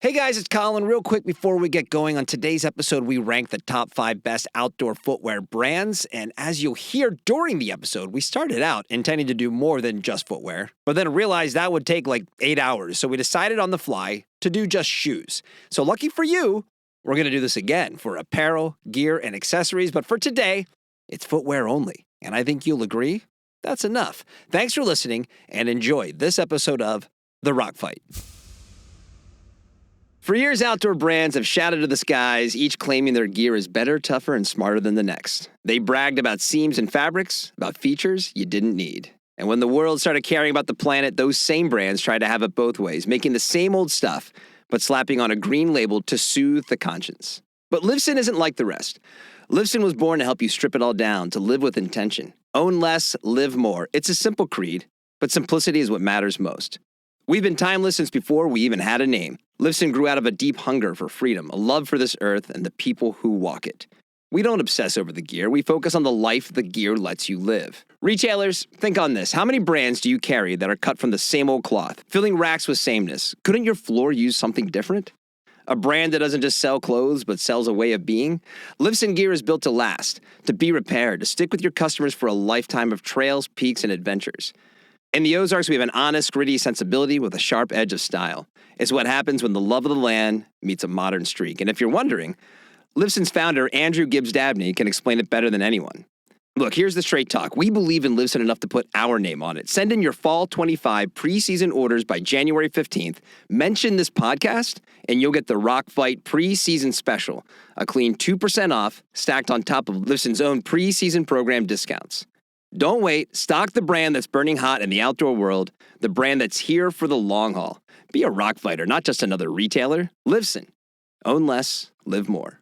Hey guys, it's Colin. Real quick before we get going, on today's episode, we rank the top 5 best outdoor footwear brands. And as you'll hear during the episode, we started out intending to do more than just footwear, but then realized that would take like 8 hours. So we decided on the fly to do just shoes. So lucky for you, we're going to do this again for apparel, gear, and accessories. But for today, it's footwear only. And I think you'll agree that's enough. Thanks for listening and enjoy this episode of The Rock Fight. For years, outdoor brands have shouted to the skies, each claiming their gear is better, tougher, and smarter than the next. They bragged about seams and fabrics, about features you didn't need. And when the world started caring about the planet, those same brands tried to have it both ways, making the same old stuff, but slapping on a green label to soothe the conscience. But Livsyn isn't like the rest. Livsyn was born to help you strip it all down, to live with intention. Own less, live more. It's a simple creed, but simplicity is what matters most. We've been timeless since before we even had a name. Livsyn grew out of a deep hunger for freedom, a love for this earth and the people who walk it. We don't obsess over the gear. We focus on the life the gear lets you live. Retailers, think on this. How many brands do you carry that are cut from the same old cloth, filling racks with sameness? Couldn't your floor use something different? A brand that doesn't just sell clothes, but sells a way of being? Livsyn gear is built to last, to be repaired, to stick with your customers for a lifetime of trails, peaks, and adventures. In the Ozarks, we have an honest, gritty sensibility with a sharp edge of style. It's what happens when the love of the land meets a modern streak. And if you're wondering, Livsyn's founder, Andrew Gibbs Dabney, can explain it better than anyone. Look, here's the straight talk. We believe in Livsyn enough to put our name on it. Send in your Fall 25 preseason orders by January 15th. Mention this podcast, and you'll get the Rock Fight preseason special, a clean 2% off, stacked on top of Livsyn's own preseason program discounts. Don't wait. Stock the brand that's burning hot in the outdoor world, the brand that's here for the long haul. Be a rock fighter, not just another retailer. Livsyn. Own less, live more.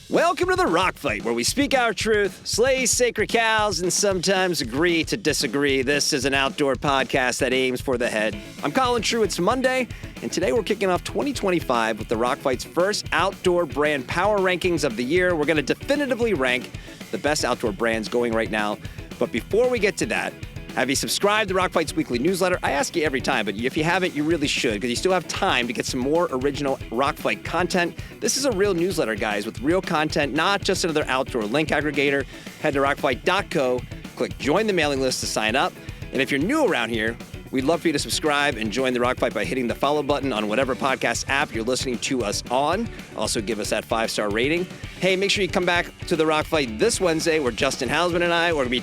Welcome to the Rock Fight, where we speak our truth, slay sacred cows, and sometimes agree to disagree. This is an outdoor podcast that aims for the head. I'm Colin True. It's Monday, and today we're kicking off 2025 with the Rock Fight's first outdoor brand power rankings of the year. We're going to definitively rank the best outdoor brands going right now. But before we get to that, have you subscribed to Rock Fight's weekly newsletter? I ask you every time, but if you haven't, you really should, because you still have time to get some more original Rock Fight content. This is a real newsletter, guys, with real content, not just another outdoor link aggregator. Head to rockfight.co, click join the mailing list to sign up. And if you're new around here, we'd love for you to subscribe and join the Rock Fight by hitting the follow button on whatever podcast app you're listening to us on. Also, give us that 5-star rating. Hey, make sure you come back to the Rock Fight this Wednesday, where Justin Housman and I are going to be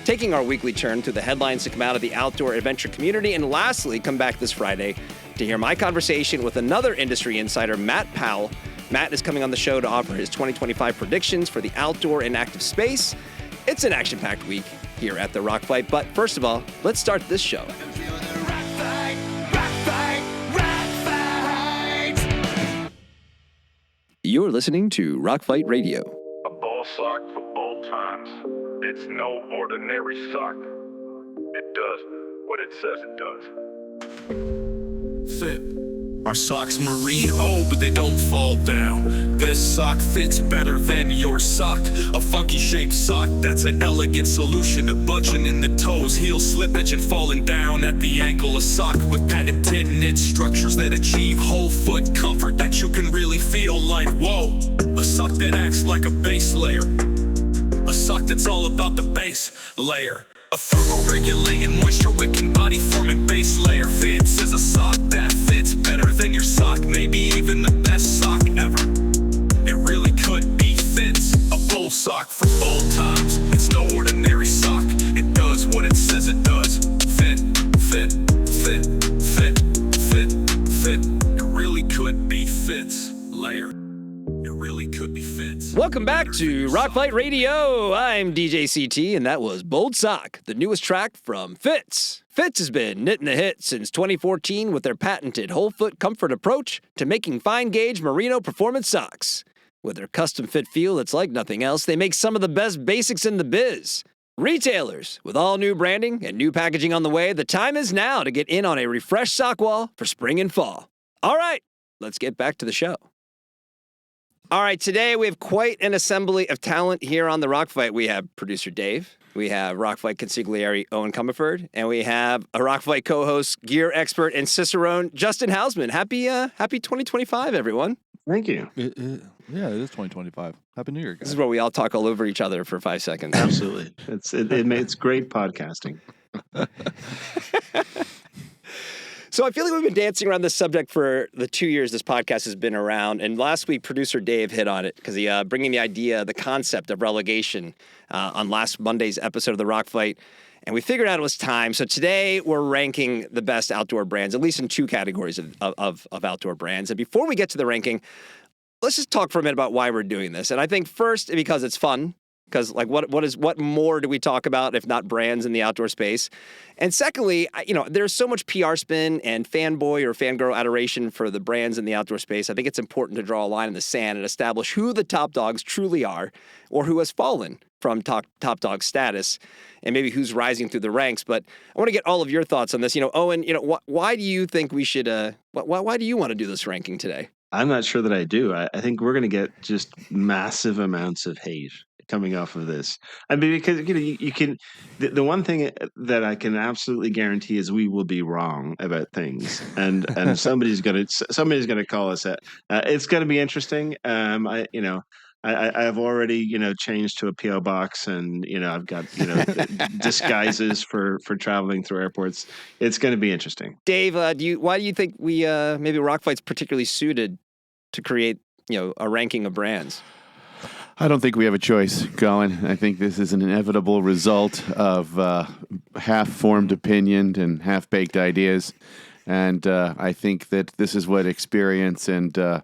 taking our weekly turn through the headlines to come out of the outdoor adventure community. And lastly, come back this Friday to hear my conversation with another industry insider, Matt Powell. Matt is coming on the show to offer his 2025 predictions for the outdoor and active space. It's an action-packed week here at the Rock Fight. But first of all, let's start this show. You're listening to Rock Fight Radio. A ball sock for all times. It's no ordinary sock. It does what it says it does. Fit. Our socks merino, but they don't fall down. This sock fits better than your sock. A funky shaped sock that's an elegant solution to budging in the toes, heel slippage and falling down at the ankle. A sock with padded 10-inch structures that achieve whole foot comfort that you can really feel like whoa. A sock that acts like a base layer. A sock that's all about the base layer. A thermoregulating, moisture-wicking, body-forming base layer. Fits is a sock that fits better than your sock, maybe even the best sock ever. It really could be Fits, a bull sock for all times. It's no ordinary sock. It does what it says it does. Fit, fit, fit, fit, fit, fit. It really could be Fits layer. It really could be Fits. Welcome back to Rock Fight Radio. I'm DJ CT, and that was Bold Sock, the newest track from Fits. Fits has been knitting the hit since 2014 with their patented whole foot comfort approach to making fine gauge merino performance socks. With their custom fit feel that's like nothing else, they make some of the best basics in the biz. Retailers, with all new branding and new packaging on the way, the time is now to get in on a refreshed sock wall for spring and fall. All right, let's get back to the show. All right, today we have quite an assembly of talent here on the Rock Fight. We have producer Dave. We have Rockfight consigliere Eoin Comerford, and we have a Rockfight co-host, gear expert, and cicerone Justin Housman. Happy 2025, everyone. Thank you. Yeah, it is 2025. Happy New Year, guys. This is where we all talk all over each other for 5 seconds. Absolutely. It's great podcasting. So I feel like we've been dancing around this subject for the 2 years this podcast has been around. And last week, producer Dave hit on it because he bringing the concept of relegation on last Monday's episode of the Rock Fight. And we figured out it was time. So today we're ranking the best outdoor brands, at least in two categories of outdoor brands. And before we get to the ranking, let's just talk for a minute about why we're doing this. And I think first, because it's fun. Because like what more do we talk about if not brands in the outdoor space? And secondly, there's so much PR spin and fanboy or fangirl adoration for the brands in the outdoor space. I think it's important to draw a line in the sand and establish who the top dogs truly are, or who has fallen from top dog status, and maybe who's rising through the ranks. But I want to get all of your thoughts on this. Eoin, why do you think we should? Why do you want to do this ranking today? I'm not sure that I do. I think we're going to get just massive amounts of hate coming off of this. I mean, because you can. The one thing that I can absolutely guarantee is we will be wrong about things, and somebody's going to call us out. It's going to be interesting. I've already changed to a PO box, and I've got disguises for traveling through airports. It's going to be interesting. Dave, why do you think we maybe Rockfight's particularly suited to create a ranking of brands? I don't think we have a choice, Colin. I think this is an inevitable result of half-formed opinion and half-baked ideas. And I think that this is what experience and a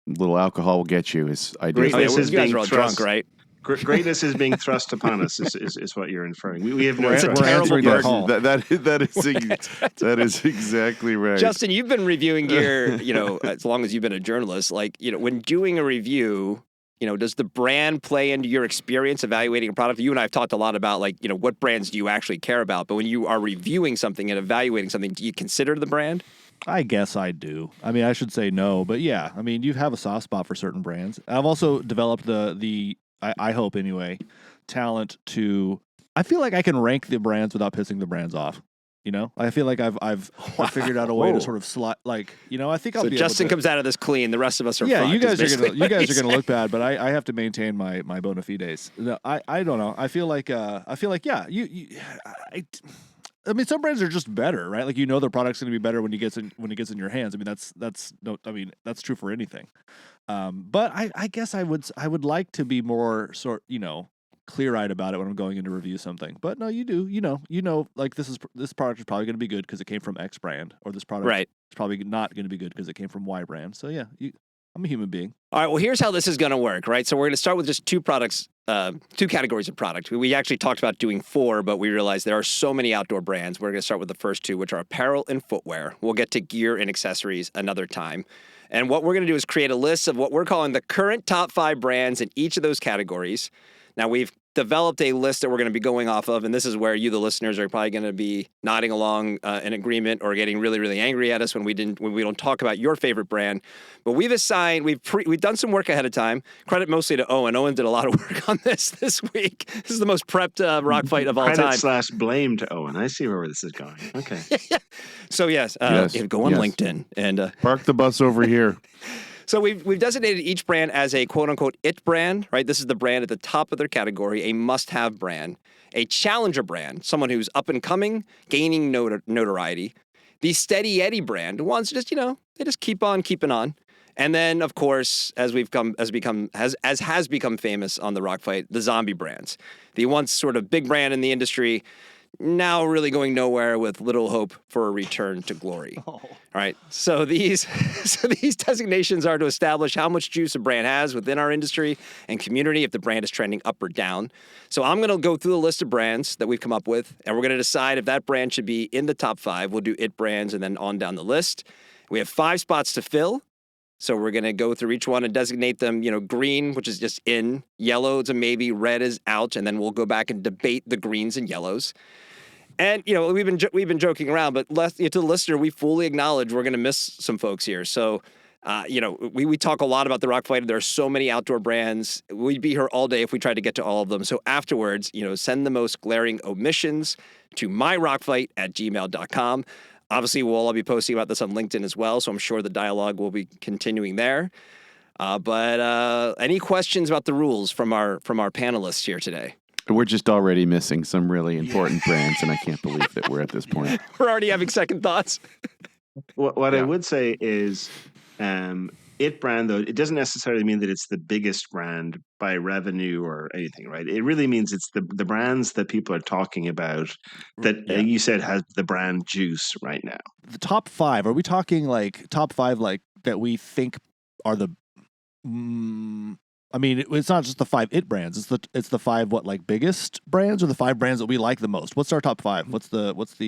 little alcohol will get you, is ideas. Greatness you guys are all drunk, right? Greatness is being thrust upon us, is what you're inferring. We have no It's a choice. terrible burden. That is exactly right. Justin, you've been reviewing gear, as long as you've been a journalist. Like, when doing a review, does the brand play into your experience evaluating a product? You and I have talked a lot about, what brands do you actually care about? But when you are reviewing something and evaluating something, do you consider the brand? I guess I do. I mean, I should say no, but yeah. I mean, you have a soft spot for certain brands. I've also developed I hope anyway, talent to. I feel like I can rank the brands without pissing the brands off. I feel like I've figured out a way to sort of I think I'll so be. Justin able to, comes out of this clean. The rest of us are. Yeah, fucked, you guys are gonna look bad, but I have to maintain my bona fides. No, I don't know. I feel like yeah. I mean, some brands are just better, right? Like their product's going to be better when it gets in your hands. I mean, that's true for anything. But I guess I would like to be more clear-eyed about it when I'm going in to review something. But no, you do. Like this product is probably going to be good because it came from X brand, or this product is probably not going to be good because it came from Y brand. So yeah, I'm a human being. All right, well, here's how this is going to work, right? So we're going to start with just two categories of product. We actually talked about doing 4, but we realized there are so many outdoor brands. We're going to start with the first 2, which are apparel and footwear. We'll get to gear and accessories another time. And what we're going to do is create a list of what we're calling the current top 5 brands in each of those categories. Now, we've developed a list that we're going to be going off of, and this is where you, the listeners, are probably going to be nodding along in agreement or getting really, really angry at us when we don't talk about your favorite brand. But we've done some work ahead of time. Credit mostly to Eoin. Eoin did a lot of work on this week. This is the most prepped rock fight of all time. Credit/blame to Eoin. I see where this is going. Okay. So yes, go on LinkedIn and park the bus over here. So we've designated each brand as a quote-unquote it brand, right? This is the brand at the top of their category, a must-have brand, a challenger brand, someone who's up and coming, gaining notoriety, the steady Eddie brand, ones just they just keep on keeping on, and then of course as has become famous on the Rock Fight, the zombie brands, the once sort of big brand in the industry, now really going nowhere with little hope for a return to glory. All right. So these designations are to establish how much juice a brand has within our industry and community, if the brand is trending up or down. So I'm going to go through the list of brands that we've come up with, and we're going to decide if that brand should be in the top 5. We'll do it brands and then on down the list. We have 5 spots to fill. So we're going to go through each one and designate them, green, which is just in, yellow is a maybe, red is out, and then we'll go back and debate the greens and yellows. And, we've been joking around, but to the listener, we fully acknowledge we're going to miss some folks here. So We talk a lot about the Rock Fighter. There are so many outdoor brands. We'd be here all day if we tried to get to all of them. So afterwards, send the most glaring omissions to myrockfight@gmail.com. Obviously, we'll all be posting about this on LinkedIn as well, so I'm sure the dialogue will be continuing there. But any questions about the rules from our panelists here today? We're just already missing some really important brands, and I can't believe that we're at this point. We're already having second thoughts. What I would say is, it brand, though, it doesn't necessarily mean that it's the biggest brand by revenue or anything, right? It really means it's the brands that people are talking about that you said has the brand juice right now. The top 5, are we talking like top 5 like that we think are the I mean, it's not just the 5 it brands. It's the 5 biggest brands, or the 5 brands that we like the most. What's our top 5? What's the Well, that's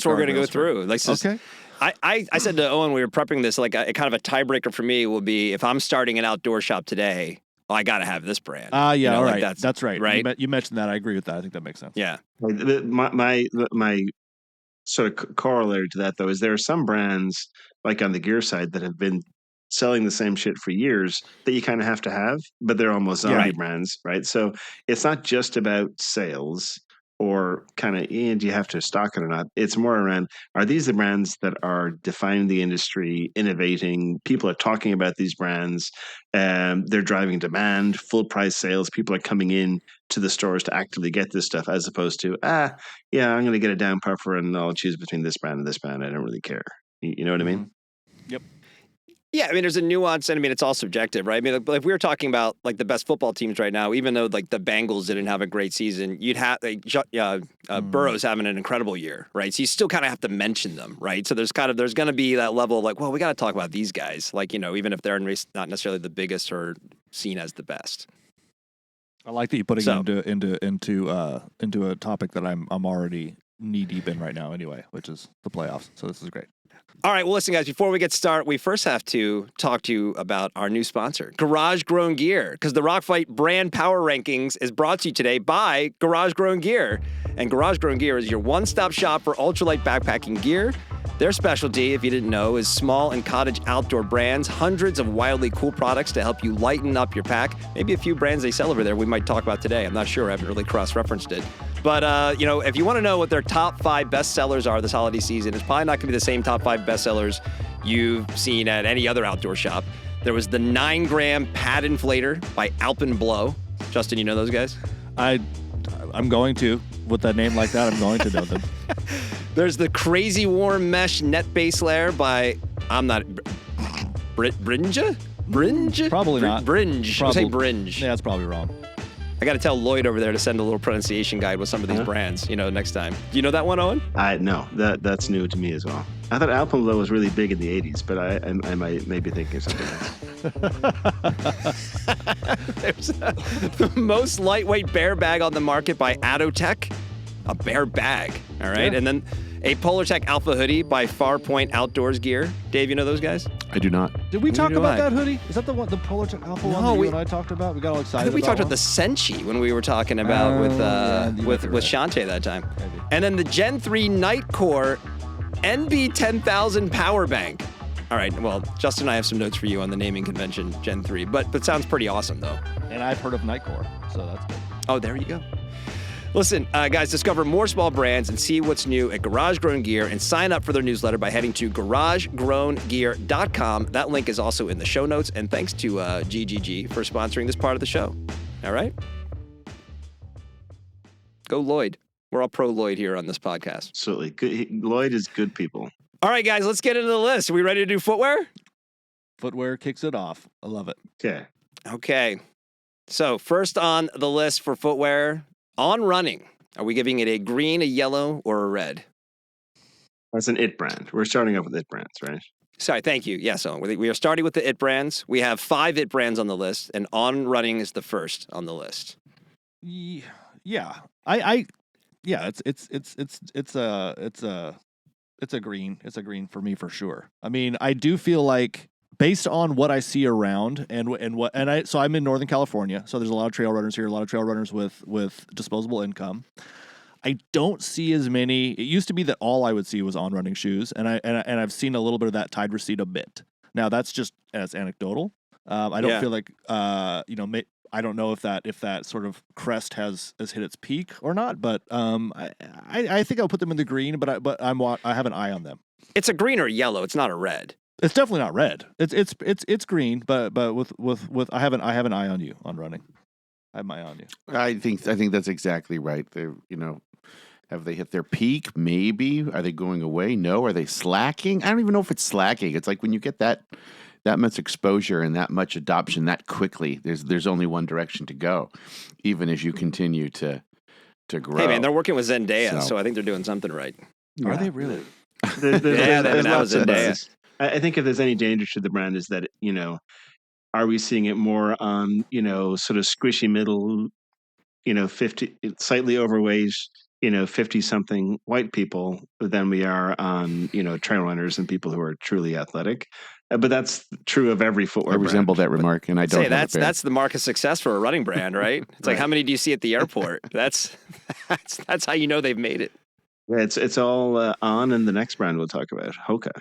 what we're going to go through. Okay. I said to Owen, we were prepping this, like a kind of a tiebreaker for me will be if I'm starting an outdoor shop today, well, I got to have this brand. Yeah, all right. Like that's right. Right. You mentioned that. I agree with that. I think that makes sense. Yeah. My sort of corollary to that, though, is there are some brands like on the gear side that have been selling the same shit for years that you kind of have to have, but they're almost zombie brands, right? So it's not just about sales or kind of, do you have to stock it or not? It's more around, are these the brands that are defining the industry, innovating? People are talking about these brands. They're driving demand, full price sales. People are coming in to the stores to actively get this stuff, as opposed to, I'm going to get a down puffer and I'll choose between this brand and this brand. I don't really care. You know what I mean? Yep. Yeah, I mean, there's a nuance, and I mean, it's all subjective, right? I mean, if we were talking about like the best football teams right now, even though like the Bengals didn't have a great season, you'd have Burrow's having an incredible year, right? So you still kind of have to mention them, right? So there's going to be that level of like, well, we got to talk about these guys, like even if they're not necessarily the biggest or seen as the best. I like that you're putting into a topic that I'm already knee deep in right now, anyway, which is the playoffs. So this is great. All right, well, listen, guys, before we get started, we first have to talk to you about our new sponsor, Garage Grown Gear, because the Rock Fight brand power rankings is brought to you today by Garage Grown Gear. And Garage Grown Gear is your one-stop shop for ultralight backpacking gear. Their specialty, if you didn't know, is small and cottage outdoor brands, hundreds of wildly cool products to help you lighten up your pack. Maybe a few brands they sell over there we might talk about today. I'm not sure. I haven't really cross-referenced it. But, if you want to know what their top 5 bestsellers are this holiday season, it's probably not going to be the same top 5 bestsellers you've seen at any other outdoor shop. There was the 9-gram pad inflator by Alpenblow. Justin, you know those guys? I'm going to. With that name like that, I'm going to know them. There's the Crazy Warm Mesh Net Base Layer by, Brinja? Bringe? Probably not. Bringe. I'll say Bringe. Yeah, that's probably wrong. I got to tell Lloyd over there to send a little pronunciation guide with some of these brands, next time. Do you know that one, Owen? No, that's new to me as well. I thought Alpenblow was really big in the 80s, but I might be thinking of something else. There's the most lightweight bear bag on the market by Adotech. A bear bag, all right? Yeah. And then a Polartec Alpha hoodie by Farpoint Outdoors Gear. Dave, you know those guys? I do not. Did we talk about that hoodie? Is that the Polartec Alpha one that you and I talked about? We got all excited. I think we talked about the Senshi when we were talking about with Shante that time. Maybe. And then the Gen 3 Nightcore NB 10,000 power bank. All right, well, Justin and I have some notes for you on the naming convention, Gen 3, but sounds pretty awesome, though. And I've heard of Nightcore, so that's good. Oh, there you go. Listen, guys, discover more small brands and see what's new at Garage Grown Gear and sign up for their newsletter by heading to garagegrowngear.com. That link is also in the show notes. And thanks to GGG for sponsoring this part of the show. All right? Go Lloyd. We're all pro Lloyd here on this podcast. Absolutely. Good. Lloyd is good people. All right, guys, let's get into the list. Are we ready to do footwear? Footwear kicks it off. I love it. Okay. So first on the list for footwear, On Running. Are we giving it a green, a yellow, or a red? That's an it brand. We're starting off with it brands, right? Sorry, thank you. Yes, we are starting with the it brands. We have 5 it brands on the list, and On Running is the first on the list. Yeah, it's a green. It's a green for me for sure. I mean, I do feel like based on what I see around so I'm in Northern California, so there's a lot of trail runners here, a lot of trail runners with disposable income. I don't see as many. It used to be that all I would see was On Running shoes, and I've seen a little bit of that tide recede a bit. Now that's just as anecdotal. I don't Yeah. feel like I don't know if that sort of crest has hit its peak or not, but I think I'll put them in the green, but I have an eye on them. It's a green or yellow. It's not a red. It's definitely not red. It's green, but with I have an eye on you on running. I have my eye on you. I think that's exactly right. They're, have they hit their peak? Maybe. Are they going away? No. Are they slacking? I don't even know if it's slacking. It's like when you get that much exposure and that much adoption that quickly, there's only one direction to go, even as you continue to grow. Hey man, they're working with Zendaya, so I think they're doing something right. Are they really? There's lots of Zendaya. buzz. I think if there's any danger to the brand is that, are we seeing it more on, sort of squishy middle, 50, slightly overweight, 50-something white people than we are on, trail runners and people who are truly athletic. But that's true of every footwear I brand. resemble that remark, and I don't. That's the mark of success for a running brand, right? It's like, how many do you see at the airport? That's how you know they've made it. Yeah, it's all on, and the next brand we'll talk about, Hoka.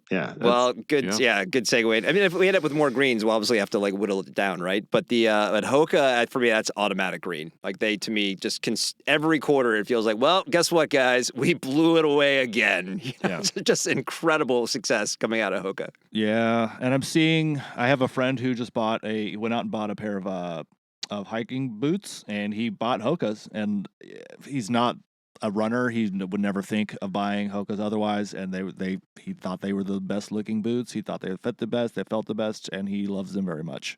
Yeah. Well, good. Yeah, good segue. I mean, if we end up with more greens, we'll obviously have to whittle it down, right? But at Hoka, for me, that's automatic green. Like they, to me, just every quarter, it feels like, well, guess what, guys? We blew it away again. It's just incredible success coming out of Hoka. Yeah, and I have a friend who just went out and bought a pair of hiking boots, and he bought Hokas, and he's not a runner. He would never think of buying Hokas otherwise, and he thought they were the best looking boots. He thought they fit the best, they felt the best, and he loves them very much.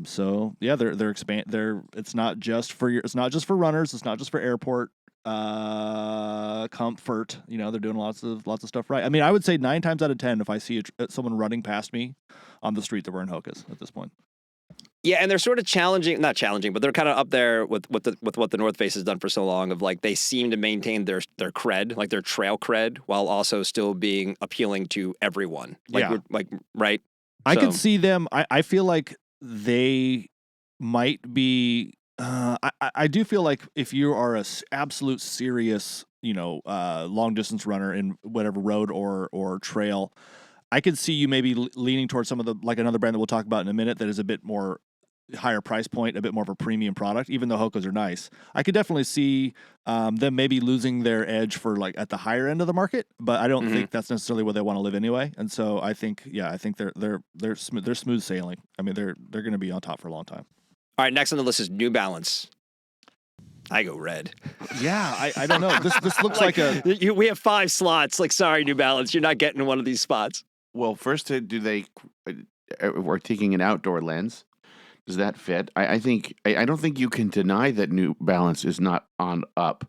So yeah, it's not just for runners. It's not just for airport comfort. They're doing lots of stuff right. I mean, I would say 9 times out of 10, if I see someone running past me on the street, they're wearing Hokas at this point. Yeah, and they're sort of not challenging, but they're kind of up there with what the North Face has done for so long. Of like, they seem to maintain their cred, like their trail cred, while also still being appealing to everyone. Right. I could see them. I feel like they might be. I do feel like if you are a absolute serious, long distance runner in whatever road or trail, I could see you maybe leaning towards some of the, like another brand that we'll talk about in a minute that is a bit more higher price point, a bit more of a premium product, even though Hokas are nice. I could definitely see them maybe losing their edge for like at the higher end of the market, but I don't think that's necessarily where they want to live anyway. And so I think they're smooth sailing. I mean, they're going to be on top for a long time. All right, next on the list is New Balance. I go red. Yeah, I don't know. This looks like we have 5 slots. Like, sorry, New Balance, you're not getting one of these spots. Well, first, we're taking an outdoor lens. Does that fit? I don't think you can deny that New Balance is not on up.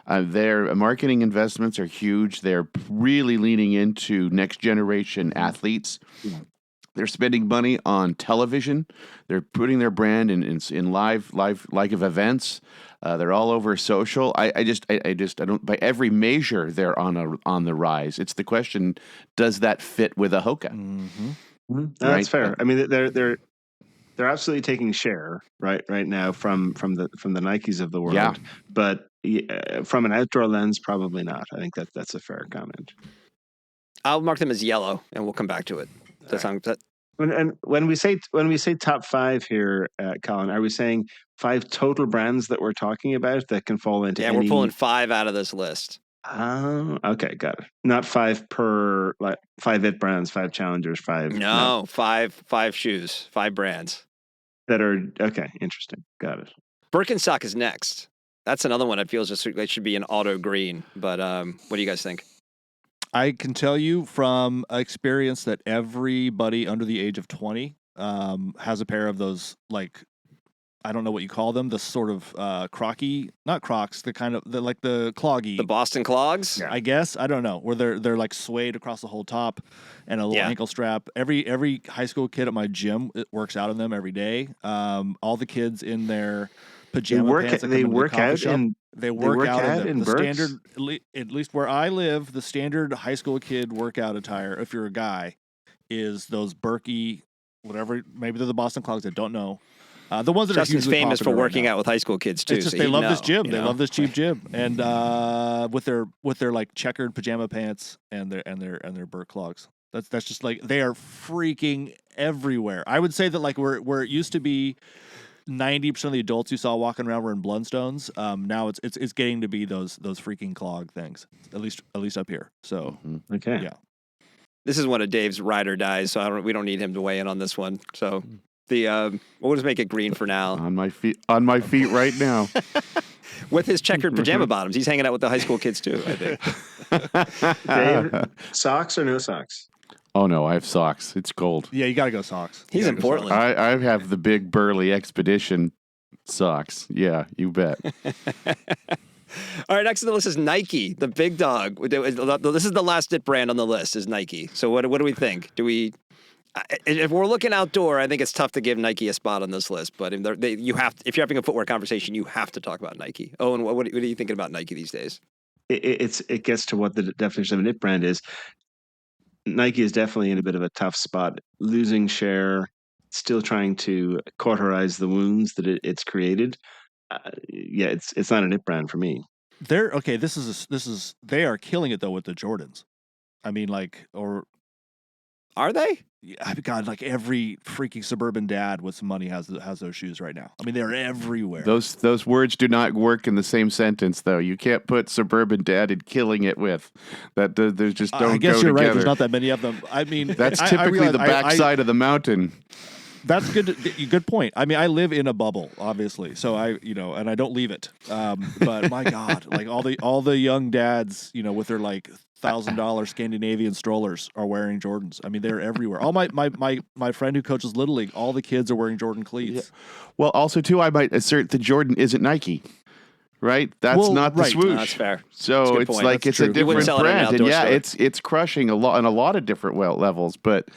Their marketing investments are huge. They're really leaning into next generation athletes. They're spending money on television. They're putting their brand in live events. They're all over social. I don't. By every measure, they're on the rise. It's the question: does that fit with a Hoka? Mm-hmm. No, that's fair. I mean, they're absolutely taking share right now from the Nikes of the world. Yeah. But from an outdoor lens, probably not. I think that's a fair comment. I'll mark them as yellow, and we'll come back to it. And when we say top 5 here, Colin, are we saying 5 total brands that we're talking about that can fall into? Yeah, we're pulling 5 out of this list. Okay, got it. Not 5 per, like 5 it brands, 5 challengers, 5. No, 5 shoes, 5 brands that are okay. Interesting. Got it. Birkenstock is next. That's another one. It feels just like it should be an auto green. But what do you guys think? I can tell you from experience that everybody under the age of 20 has a pair of those, like, I don't know what you call them, the sort of crocky, not Crocs, the kind of the cloggy, the Boston clogs. I guess, I don't know, where they're like suede across the whole top and a little ankle strap. Every high school kid at my gym works out in them every day. All the kids in their pajama pants. They work out in them. The Birks? standard, at least where I live, the standard high school kid workout attire, if you're a guy, is those Berkey, whatever. Maybe they're the Boston clogs. I don't know. The ones that Justin's are famous for working out with high school kids too. It's just so they love this gym. They love this cheap gym, and with their like checkered pajama pants and their Birk clogs. That's just like they are freaking everywhere. I would say that like where it used to be 90% of the adults you saw walking around were in Bloodstones. Now it's getting to be those freaking clog things. At least up here. So Okay. yeah. This is one of Dave's ride or dies, so we don't need him to weigh in on this one. So we'll just make it green for now. On my feet right now. With his checkered pajama bottoms, he's hanging out with the high school kids too, I think. Dave, socks or no socks? Oh no, I have socks. It's cold. Yeah, you got to go socks. He's in Portland. I have the big burly expedition socks. Yeah, you bet. All right, next on the list is Nike, the big dog. This is the last it brand on the list is Nike. So what do we think? If we're looking outdoor, I think it's tough to give Nike a spot on this list. But if you're having a footwear conversation, you have to talk about Nike. Owen, what are you thinking about Nike these days? It gets to what the definition of a knit brand is. Nike is definitely in a bit of a tough spot, losing share, still trying to cauterize the wounds that it's created. It's not a knit brand for me. They are killing it though with the Jordans. I mean, Are they? Yeah, God, like every freaking suburban dad with some money has those shoes right now. I mean, they're everywhere. Those words do not work in the same sentence, though. You can't put suburban dad and killing it with that. They just don't. I guess go you're right. together. There's not that many of them. I mean, That's typically the backside of the mountain. That's good. Good point. I mean, I live in a bubble, obviously, so and I don't leave it. But my God, like all the young dads, with their like $1,000 Scandinavian strollers are wearing Jordans. I mean, they're everywhere. All my friend who coaches Little League, all the kids are wearing Jordan cleats. Yeah. Well, also too, I might assert that Jordan isn't Nike. Right, that's not the swoosh. No, that's fair. So that's it's like it's a different brand, and store. it's crushing on a lot of different levels. But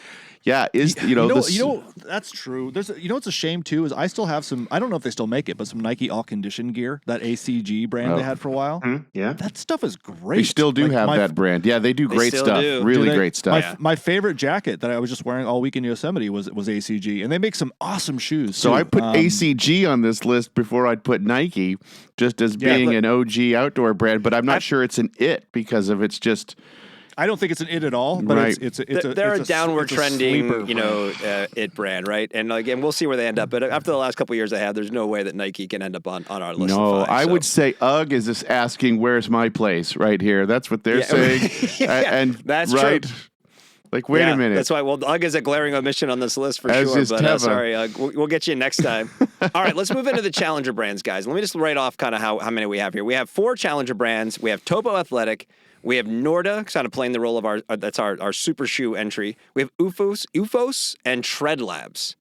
yeah, that's true. What's a shame too is I still have some. I don't know if they still make it, but some Nike all condition gear, that ACG brand they had for a while. Mm-hmm. Yeah, that stuff is great. They still do have that brand. Yeah, they do great stuff. Really great stuff. My favorite jacket that I was just wearing all week in Yosemite was ACG, and they make some awesome shoes. So too. I put ACG on this list before I'd put Nike, just as being an OG outdoor brand. But I'm not sure it's an it because of it's just. I don't think it's an it at all, but right. They're a downward trending, it brand, right? And again, we'll see where they end up. But after the last couple of years they had, there's no way that Nike can end up on our list. No, of 5, I would say UGG is just asking, "Where's my place?" Right here. That's what they're saying, and that's right. True. Like, wait a minute. That's why. Well, UGG is a glaring omission on this list for As sure. is But Teva. sorry, UGG. We'll get you next time. All right, let's move into the challenger brands, guys. Let me just write off kind of how many we have here. We have 4 challenger brands. We have Topo Athletic. We have Norda, kind of playing the role of our super shoe entry. We have UFOS, and Tread Labs.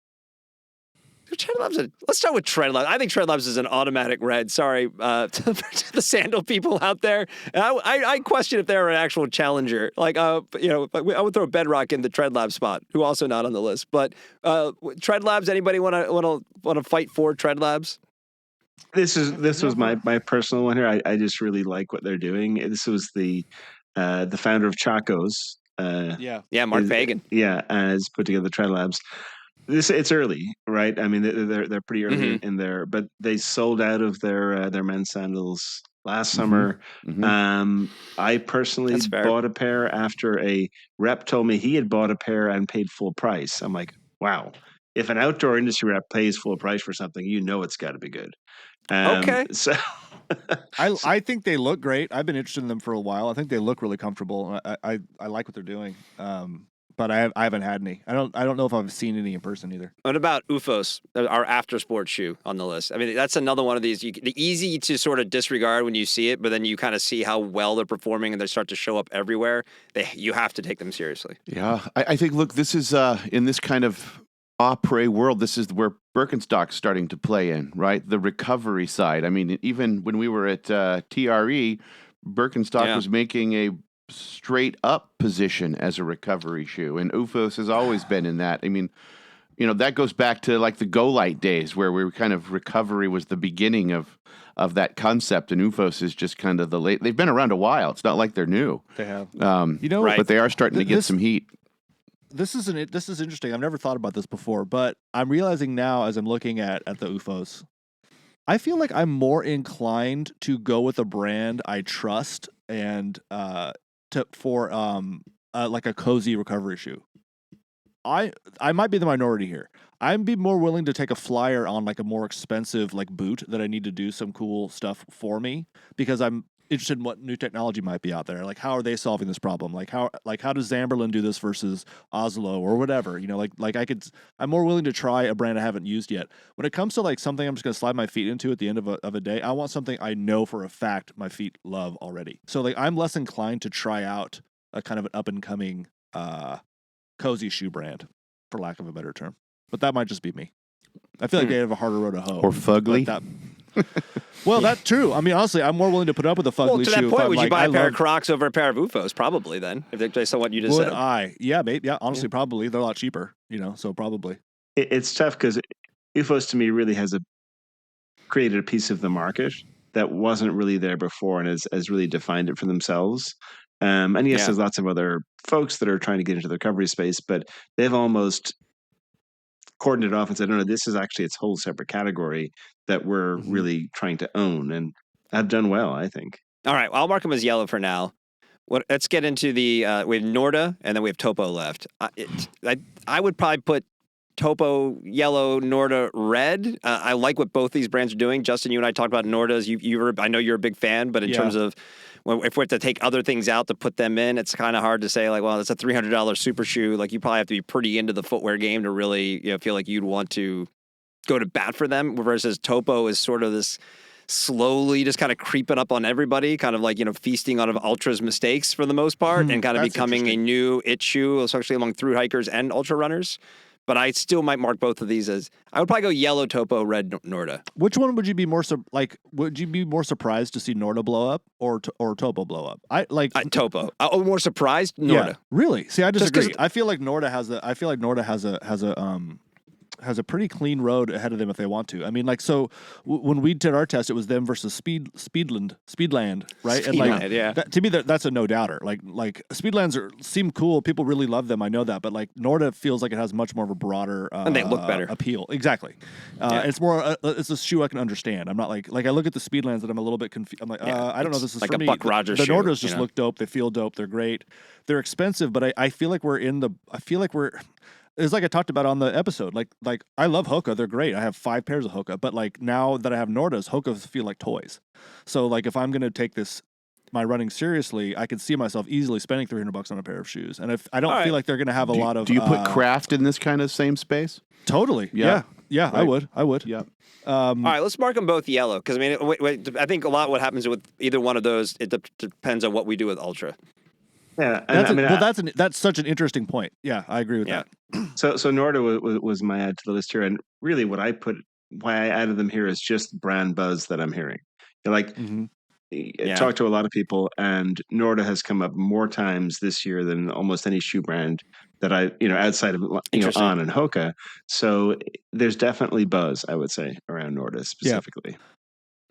Let's start with Tread Labs. I think Tread Labs is an automatic red. Sorry to the sandal people out there. I question if they're an actual challenger. Like, I would throw Bedrock in the Tread Labs spot, who also not on the list. But Tread Labs, anybody want to fight for Tread Labs? This was my personal one here. I just really like what they're doing. This was the founder of Chacos. Mark Fagan. Has put together the Tread Labs. It's early, right? I mean, they're pretty early in there, but they sold out of their men's sandals last summer. Mm-hmm. I personally bought a pair after a rep told me he had bought a pair and paid full price. I'm like, wow. If an outdoor industry rep pays full price for something, it's got to be good. Okay. So I think they look great. I've been interested in them for a while. I think they look really comfortable. I like what they're doing. But I haven't had any. I don't know if I've seen any in person either. What about UFOS, our after sports shoe on the list? I mean, that's another one of these. Easy to sort of disregard when you see it, but then you kind of see how well they're performing and they start to show up everywhere. You have to take them seriously. Yeah, I think. Look, this is in this kind of après world. This is where Birkenstock's starting to play in, right? The recovery side. I mean, even when we were at TRE, Birkenstock was making a straight up position as a recovery shoe, and UFOS has always been in that. I mean, that goes back to like the Go Light days where we were kind of recovery was the beginning of that concept, and UFOS is just kind of the late. They've been around a while. It's not like they're new. They have, right. But they are starting to get some heat. This is interesting. I've never thought about this before, but I'm realizing now as I'm looking at the UFOS, I feel like I'm more inclined to go with a brand I trust and for like a cozy recovery shoe. I might be the minority here. I'd be more willing to take a flyer on like a more expensive like boot that I need to do some cool stuff for me because I'm interested in what new technology might be out there. Like how are they solving this problem? Like how does Zamberlan do this versus Oslo or whatever? You know, I'm more willing to try a brand I haven't used yet. When it comes to like something I'm just gonna slide my feet into at the end of a day, I want something I know for a fact my feet love already. So like I'm less inclined to try out a kind of an up and coming cozy shoe brand, for lack of a better term. But that might just be me. I feel like they have a harder road to hoe. Or fugly. Well, that's true. I mean, honestly, I'm more willing to put up with a fugly shoe. Well, to that point, would you buy a pair of love... Crocs over a pair of UFOs? Probably then, if they're based on what you just said. Would I? Yeah, babe. Yeah, honestly, probably. They're a lot cheaper, you know, so probably. It's tough because UFOs to me really has created a piece of the market that wasn't really there before and has really defined it for themselves. And yes, there's lots of other folks that are trying to get into the recovery space, but they've almost cordoned it off and said, no, this is actually its whole separate category that we're really trying to own, and have done well, I think. All right, well, I'll mark them as yellow for now. Let's get into we have Norda, and then we have Topo left. I would probably put Topo yellow, Norda red. I like what both these brands are doing. Justin, you and I talked about Norda's. I know you're a big fan, but in terms of if we have to take other things out to put them in, it's kind of hard to say like, well, it's a $300 super shoe. Like you probably have to be pretty into the footwear game to really feel like you'd want to go to bat for them. Versus Topo is sort of this slowly just kind of creeping up on everybody, kind of like, feasting on Ultra's mistakes for the most part, and kind of becoming a new it shoe, especially among thru hikers and ultra runners. But I still might mark both of these as I would probably go yellow Topo, red Norda. Which one would you be more would you be more surprised to see Norda blow up or Topo blow up? I like Topo. More surprised Norda. Yeah, really? See, I disagree. I feel like Norda has a pretty clean road ahead of them if they want to. I mean, like, so when we did our test, it was them versus Speedland, right? And like, to me, that's a no doubter. Like Speedlands seem cool. People really love them. I know that, but like Norda feels like it has much more of a broader and they look better appeal. Exactly. It's more. It's a shoe I can understand. I'm not like I look at the Speedlands and I'm a little bit confused. I'm like, I don't know if this is like for a me. Buck Rogers the shoe. Nordas just look dope. They feel dope. They're great. They're expensive, but I feel like we're. It's like I talked about on the episode. Like I love Hoka; they're great. I have 5 pairs of Hoka, but like now that I have Nordas, Hokas feel like toys. So like if I'm gonna take my running seriously, I could see myself easily spending $300 on a pair of shoes, and if I don't feel like they're gonna have a lot of. Do you put craft in this kind of same space? Totally. Yeah. Right. I would. Yeah. All right, let's mark them both yellow because I mean, I think a lot of what happens with either one of those depends on what we do with Ultra. Yeah, that's such an interesting point. Yeah, I agree with that. So Norda was my add to the list here, and really why I added them here is just brand buzz that I'm hearing. Like, I talked to a lot of people, and Norda has come up more times this year than almost any shoe brand that I outside of On and Hoka. So there's definitely buzz, I would say, around Norda specifically. Yeah.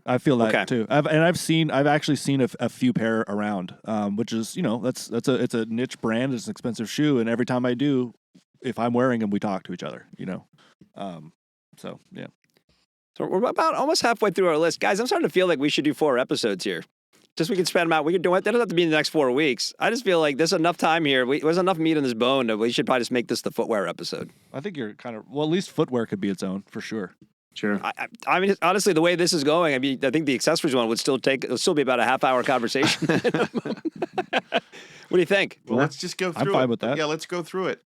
I feel that too. I've actually seen a few pair around, which is it's a niche brand. It's an expensive shoe, and every time I do, if I'm wearing them, we talk to each other. So yeah. So we're about almost halfway through our list, guys. I'm starting to feel like we should do 4 episodes here. Just we can spread them out. We could do it. That doesn't have to be in the next 4 weeks. I just feel like there's enough time here. There's enough meat on this bone that we should probably just make this the footwear episode. I think you're at least footwear could be its own for sure. Sure. I mean, honestly, the way this is going, I mean, I think the accessories one would still be about a half-hour conversation. What do you think? Well, let's just go through it. I'm fine with that. Yeah, let's go through it.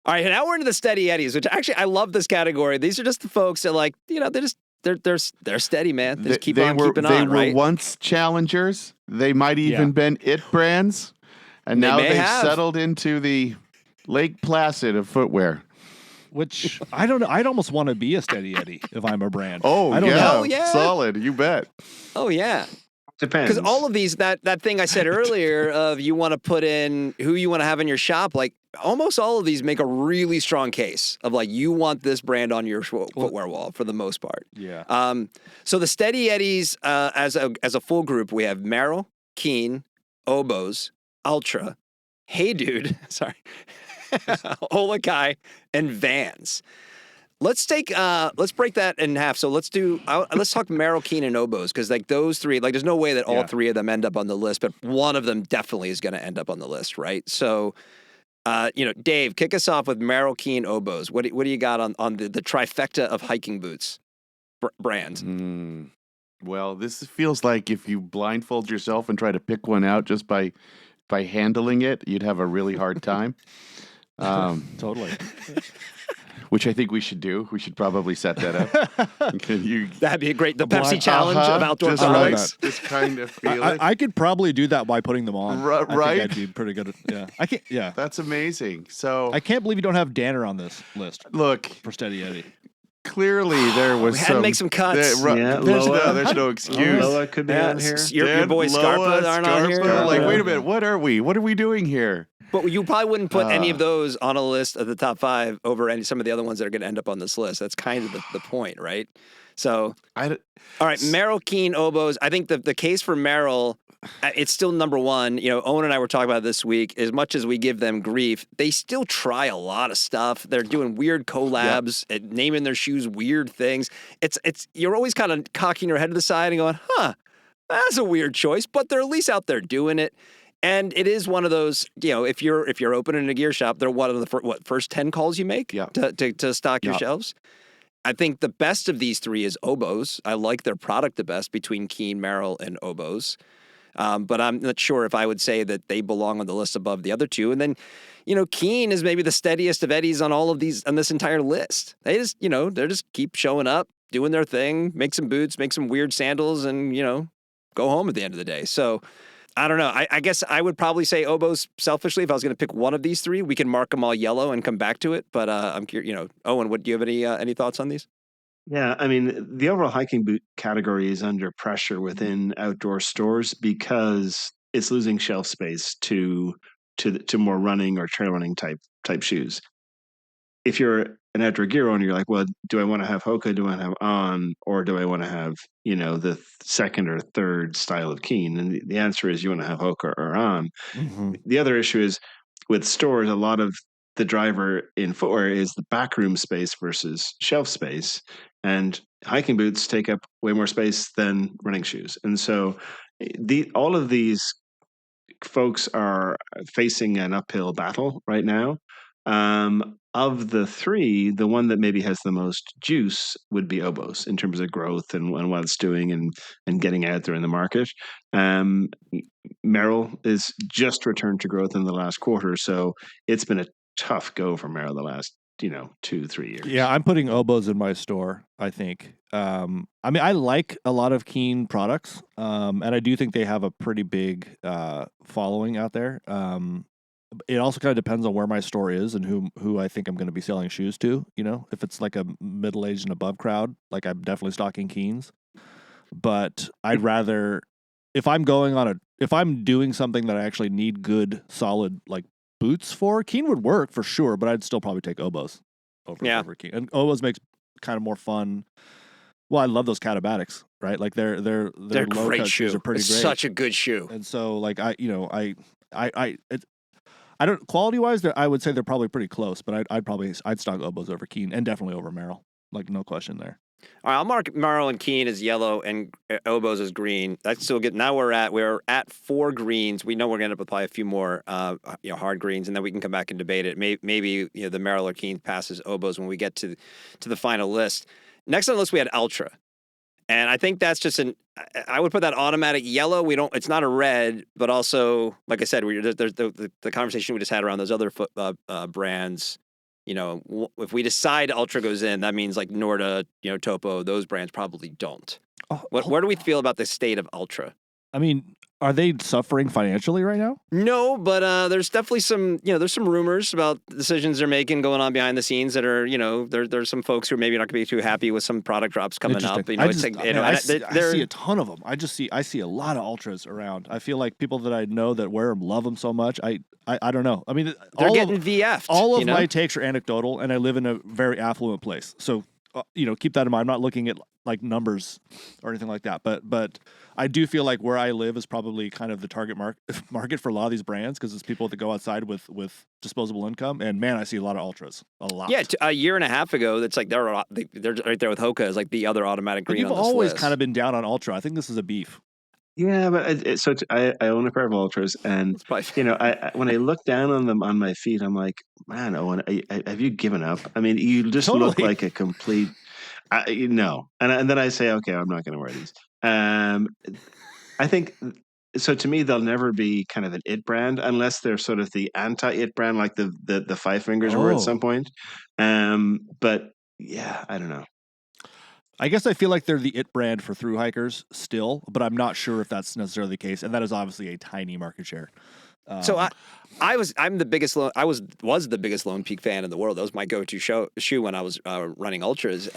All right, now we're into the steady eddies, which actually I love this category. These are just the folks that they're steady, man. They just keep on keeping on, right? They were once challengers. They might even been it brands, and now they've settled into the Lake Placid of footwear. Which I don't know. I'd almost want to be a steady Eddie if I'm a brand. I don't know. Yeah, solid. You bet. Oh yeah, depends. Because all of these, that thing I said earlier of you want to put in who you want to have in your shop, like almost all of these make a really strong case of like you want this brand on your footwear wall for the most part. Yeah. So the steady Eddies as a full group, we have Merrell, Keen, Obos, Ultra, Hey Dude, sorry. Olakai, and Vans. Let's break that in half. So let's talk Merrill, Keen, and Oboes, because like those three, like there's no way that all three of them end up on the list, but one of them definitely is going to end up on the list, right? So, Dave, kick us off with Merrill, Keen, Oboes. What do you got on the trifecta of hiking boots brands? Well, this feels like if you blindfold yourself and try to pick one out just by handling it, you'd have a really hard time. Totally. Which I think we should do. We should probably set that up. That'd be a great Pepsi challenge of outdoor just products. This kind of feeling. I could probably do that by putting them on. Right? I think I'd be pretty good at. Yeah, I can't. Yeah, That's amazing. So I can't believe you don't have Danner on this list look, for Steady Eddie. Clearly, there was We had to make some cuts. There's no excuse. Loa could be on here. Your boy Scarpa aren't on here. Like, wait a minute, what are we? What are we doing here? But you probably wouldn't put any of those on a list of the top 5 over some of the other ones that are going to end up on this list. That's kind of the point, right? So, all right, Merrill, Keen, Oboes. I think the case for Merrill, it's still number one. Owen and I were talking about this week. As much as we give them grief, they still try a lot of stuff. They're doing weird collabs, and naming their shoes weird things. It's you're always kind of cocking your head to the side and going, that's a weird choice, but they're at least out there doing it. And it is one of those, if you're opening a gear shop, they're one of the first 10 calls you make to stock your shelves. I think the best of these three is Oboes. I like their product the best between Keen, Merrill, and Oboes. But I'm not sure if I would say that they belong on the list above the other two. And then, Keen is maybe the steadiest of Eddies on all of these, on this entire list. They just, they just keep showing up, doing their thing, make some boots, make some weird sandals, and, go home at the end of the day. So, I don't know. I guess I would probably say Oboes selfishly if I was going to pick one of these three. We can mark them all yellow and come back to it. But I'm curious, Owen, do you have any thoughts on these? Yeah, I mean, the overall hiking boot category is under pressure within outdoor stores because it's losing shelf space to more running or trail running type shoes. If you're an outdoor gear owner, you're like, well, do I want to have Hoka? Do I want to have On? Or do I want to have, the second or third style of Keen? And the answer is you want to have Hoka or On. Mm-hmm. The other issue is with stores, a lot of the driver in footwear is the backroom space versus shelf space. And hiking boots take up way more space than running shoes. And so all of these folks are facing an uphill battle right now. Of the three, the one that maybe has the most juice would be Oboes in terms of growth and what it's doing and getting out there in the market. Merrill is just returned to growth in the last quarter, so it's been a tough go for Merrill the last 2-3 years. Yeah, I'm putting Oboes in my store, I think. I like a lot of Keen products, and I do think they have a pretty big following out there. It also kind of depends on where my store is and who I think I'm going to be selling shoes to. If it's like a middle-aged and above crowd, like I'm definitely stocking Keens. But I'd rather, if I'm doing something that I actually need good, solid like boots for, Keen would work for sure. But I'd still probably take Oboes over Keen. And Oboes makes kind of more fun. Well, I love those catabatics, right? Like their great shoes are pretty great. Such a good shoe. And so like I don't, quality wise, I would say they're probably pretty close, but I'd stock Oboes over Keen and definitely over Merrill, like no question there. All right, I'll mark Merrill and Keen as yellow and Oboes as green. That's still good. Now we're at 4 greens. We know we're going to end up with probably a few more hard greens, and then we can come back and debate it. Maybe the Merrill or Keen passes Oboes when we get to the final list. Next on the list we had Ultra. And I think that's just I would put that automatic yellow. It's not a red, but also, like I said, there's the conversation we just had around those other brands. If we decide Ultra goes in, that means like Norda, Topo, those brands probably don't. Where do we feel about the state of Ultra? I mean, are they suffering financially right now? No, but there's definitely some, there's some rumors about decisions they're making going on behind the scenes that are, there's some folks who are maybe not going to be too happy with some product drops coming up. I see a ton of them. I see a lot of Ultras around. I feel like people that I know that wear them love them so much. I don't know. I mean, they're getting VF'd. All of my takes are anecdotal, and I live in a very affluent place. So keep that in mind. I'm not looking at like numbers or anything like that, but I do feel like where I live is probably kind of the target market for a lot of these brands because it's people that go outside with disposable income. And man, I see a lot of ultras, a lot. Yeah, a year and a half ago, that's like they're right there with Hoka as like the other automatic green. You've on this always list. kind of been down on ultra. I think this is a beef. Yeah, but I own a pair of Ultras, and when I look down on them on my feet, I'm like, man, Owen, have you given up? I mean, you just look like a complete no. And then I say, okay, I'm not going to wear these. I think so. To me, they'll never be kind of an it brand unless they're sort of the anti-it brand, like the Five Fingers were at some point. But yeah, I don't know. I guess I feel like they're the it brand for thru hikers still, but I'm not sure if that's necessarily the case. And that is obviously a tiny market share. So I'm the biggest. Was the biggest Lone Peak fan in the world. That was my go-to shoe when I was running ultras.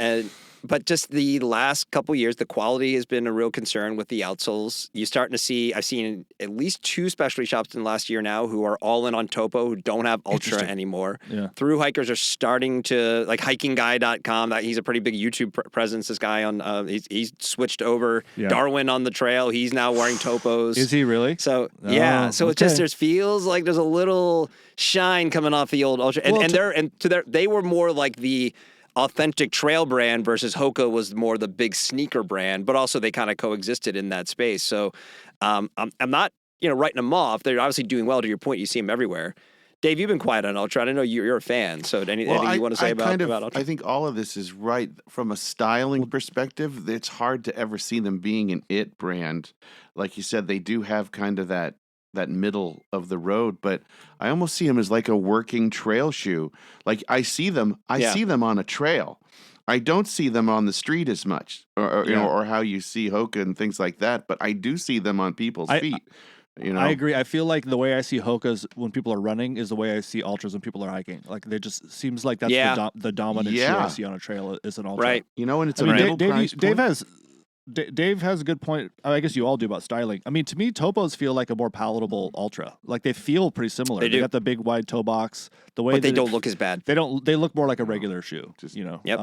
But just the last couple years, the quality has been a real concern with the outsoles. You're starting to see. I've seen at least 2 specialty shops in the last year now who are all in on Topo, who don't have ultra anymore. Yeah. Thru hikers are starting to, like hikingguy.com. That he's a pretty big YouTube presence. This guy on he's switched over. Yeah. Darwin on the trail. He's now wearing Topos. Is he really? So yeah. So it just feels like there's a little shine coming off the old ultra, they were more like the authentic trail brand versus Hoka was more the big sneaker brand, but also they kind of coexisted in that space. So I'm not writing them off. They're obviously doing well. To your point, you see them everywhere. Dave, you've been quiet on ultra. I know you're a fan. So anything you want to say about ultra? I think all of this is right from a styling perspective. It's hard to ever see them being an it brand. Like you said, they do have kind of that middle of the road, but I almost see them as like a working trail shoe. Like I see them on a trail. I don't see them on the street as much, or how you see Hoka and things like that. But I do see them on people's feet. I agree. I feel like the way I see Hokas when people are running is the way I see ultras when people are hiking. Like they just seems like that's the dominant shoe I see on a trail is an ultra. Right. And it's a middle price point. Dave has a good point. I guess you all do about styling. I mean, to me, Topos feel like a more palatable ultra. Like they feel pretty similar. They got the big wide toe box. But they don't look as bad. They don't. They look more like a regular shoe. Yep.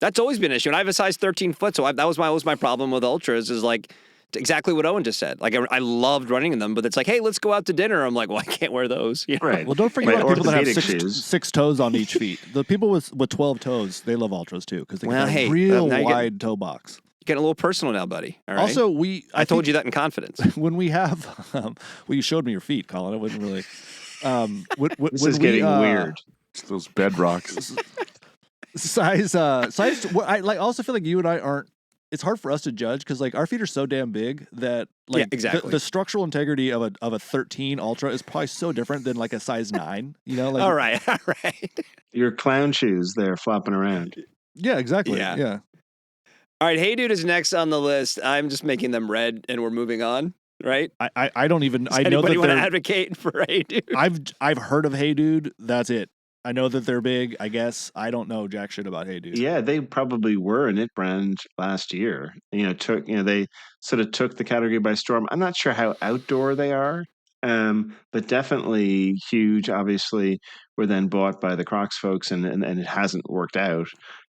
That's always been an issue. And I have a size 13 foot, so that was my problem with ultras. Is like exactly what Owen just said. Like I loved running in them, but it's like, hey, let's go out to dinner. I'm like, well, I can't wear those. Right. Well, don't forget about people that have shoes. 6 toes on each feet. The people with 12 toes, they love ultras too because they got a wide toe box. Getting a little personal now, buddy. All right? Also, I told you that in confidence. When we have, you showed me your feet, Colin. I wouldn't really. This is getting weird. It's those bedrocks. Size. I also feel like you and I aren't. It's hard for us to judge because like our feet are so damn big that like exactly. the structural integrity of a 13 ultra is probably so different than like a size 9. Like all right. Your clown shoes, they're flopping around. Yeah, exactly. Yeah. All right, Hey Dude is next on the list. I'm just making them red, and we're moving on, right? I don't even. Does I know that anybody want to advocate for Hey Dude? I've heard of Hey Dude. That's it. I know that they're big. I guess I don't know jack shit about Hey Dude. Yeah, they probably were an it brand last year. They sort of took the category by storm. I'm not sure how outdoor they are, but definitely huge. Obviously, were then bought by the Crocs folks, and it hasn't worked out.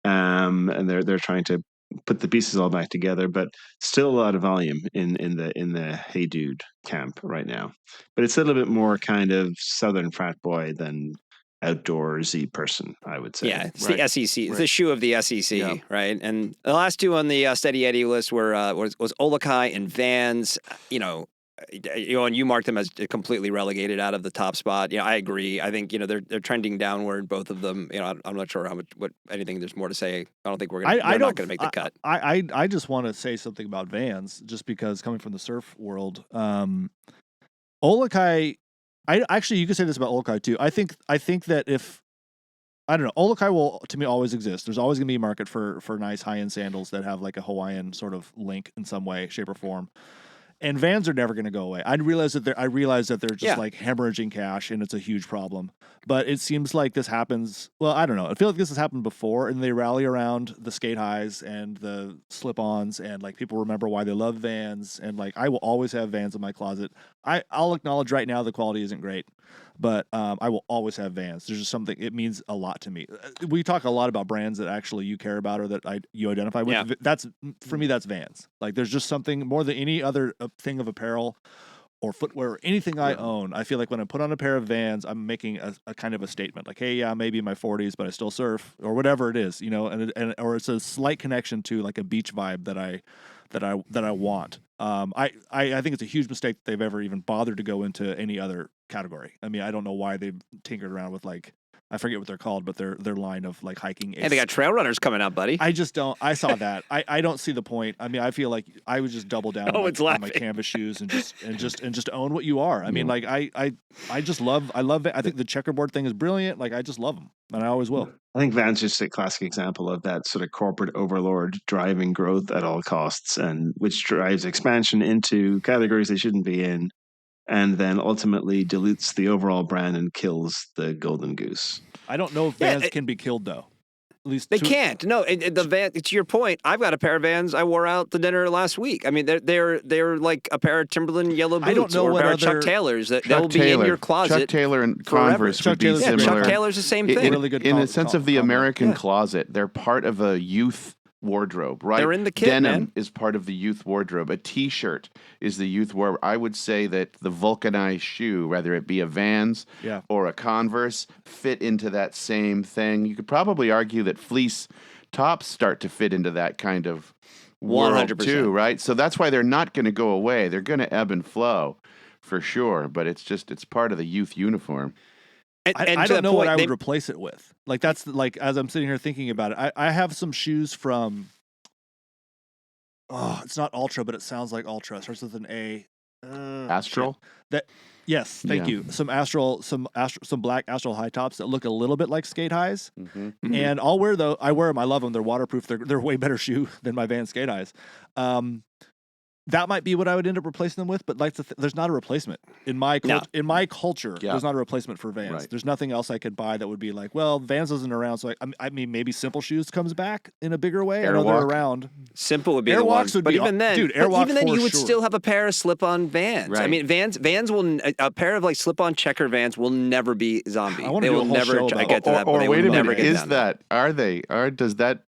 And they're trying to put the pieces all back together, but still a lot of volume in the Hey Dude camp right now. But it's a little bit more kind of Southern frat boy than outdoorsy person, I would say. Yeah, it's the SEC. It's the shoe of the SEC, right? And the last 2 on the Steady Eddie list were was Olakai and Vans. And you marked them as completely relegated out of the top spot. I agree. I think they're trending downward, both of them. I'm not sure anything there's more to say. I don't think we're not going to make the cut. I just want to say something about Vans, just because coming from the surf world, Olakai. You could say this about Olakai too. I think that Olakai will to me always exist. There's always going to be a market for nice high end sandals that have like a Hawaiian sort of link in some way, shape, or form. And Vans are never going to go away. I realize that they're just like hemorrhaging cash, and it's a huge problem. But it seems like this happens. Well, I don't know. I feel like this has happened before, and they rally around the skate highs and the slip-ons, and like people remember why they love Vans. And like I will always have Vans in my closet. I'll acknowledge right now the quality isn't great, but I will always have Vans. There's just something, it means a lot to me. We talk a lot about brands that actually you care about or that you identify with. Yeah. That's, for me, that's Vans. Like there's just something more than any other thing of apparel or footwear or anything I own. I feel like when I put on a pair of Vans, I'm making a kind of a statement like, hey, yeah, maybe in my 40s, but I still surf or whatever it is, and or it's a slight connection to like a beach vibe that I want. I think it's a huge mistake that they've ever even bothered to go into any other category. I mean, I don't know why they've tinkered around with like, I forget what they're called, but their line of like hiking. Hey, they got trail runners coming out, buddy. I just don't. I saw that. I don't see the point. I mean, I feel like I would just double down Oh, it's on my laughing. canvas shoes and just own what you are. I mean, like I just love. I love it. I think the checkerboard thing is brilliant. Like I just love them, and I always will. I think Vans is just a classic example of that sort of corporate overlord driving growth at all costs, and which drives expansion into categories they shouldn't be in, and then ultimately dilutes the overall brand and kills the golden goose. I don't know if Vans can be killed though. At least They can't. No, the Van. To your point, I've got a pair of Vans I wore out to dinner last week. I mean, they're like a pair of Timberland yellow boots I don't know or a what pair of Chuck other- Taylors that Chuck they'll be in your closet. Chuck Taylor and forever. Converse Chuck would be Taylor's Yeah, similar. Chuck Taylor's the same In- thing. Really good in combo- a sense of the combo. American Yeah. closet, they're part of a youth wardrobe, right? They're in the kit, Denim man. is part of the youth wardrobe. A T-shirt is the youth wardrobe. I would say that the vulcanized shoe, whether it be a Vans Yeah. or a Converse, fit into that same thing. You could probably argue that fleece tops start to fit into that kind of world 100%. too, right? So that's why they're not going to go away. They're going to ebb and flow for sure, but it's part of the youth uniform. And I to don't that know what point, I they- would replace it with. Like that's like as I'm sitting here thinking about it, I have some shoes from. Oh, it's not Ultra, but it sounds like Ultra. It starts with an A. Astral? Yes, thank Yeah. you. Some black Astral high tops that look a little bit like skate highs, Mm-hmm. and I'll wear those. I wear them. I love them. They're waterproof. They're way better shoe than my Vans skate highs. That might be what I would end up replacing them with, but like there's not a replacement in my No. in my culture. Yeah. There's not a replacement for Vans. Right. There's nothing else I could buy that would be like, well, Vans isn't around, so I mean, maybe Simple Shoes comes back in a bigger way. I know they're Airwalk. around. Simple would be the one. Airwalks would but be even then, dude, but Airwalk even then, for you would sure. still have a pair of slip-on Vans. I Right. mean, Vans will a pair of like slip-on checker Vans will never be zombie. I wanna They do a will whole never show try to about- get to that. but Or they wait will a never minute, get is down there. that, are they,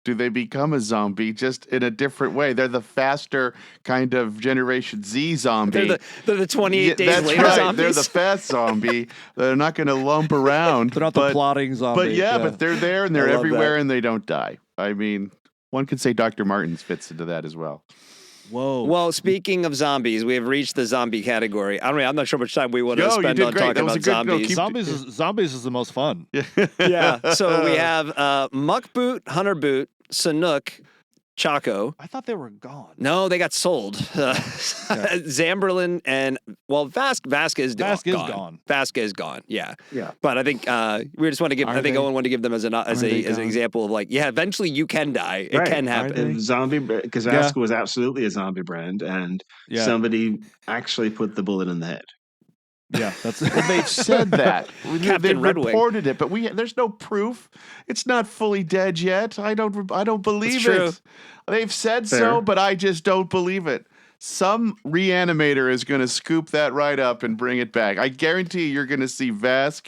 do they become a zombie just in a different way? They're the faster kind of Generation Z zombie. They're the 28 Yeah, days that's later right. zombies. They're the fast zombie. They're not going to lump around. They're not the plotting zombie. But yeah, but they're there and they're I love everywhere that. and they don't die. I mean, one could say Dr. Martens fits into that as well. whoa. Well, speaking of zombies, we have reached the zombie category. I'm not sure how much time we want to Yo, you spend did on great. talking That was about a good- no, zombies. keep- Zombies is the most fun. Yeah. So we have Muck Boot, Hunter Boot, Sanuk, Chaco. I thought they were gone. No, they got sold. Zamberlin and Vasquez is gone. Vasquez is gone. Yeah. Yeah. But I think we just want to give. Are I think they- Owen wanted to give them as an they an gone? example of like, yeah, eventually you can die. It Right. can Are happen. they? Zombie, because Yeah. Vasco was absolutely a zombie brand, and Yeah. somebody actually put the bullet in the head. Yeah, that's Well, they've said that. They've Captain Redwing. reported it, but there's no proof. It's not fully dead yet. I don't believe It's true. it. They've said Fair. so, but I just don't believe it. Some reanimator is going to scoop that right up and bring it back. I guarantee you're going to see Vask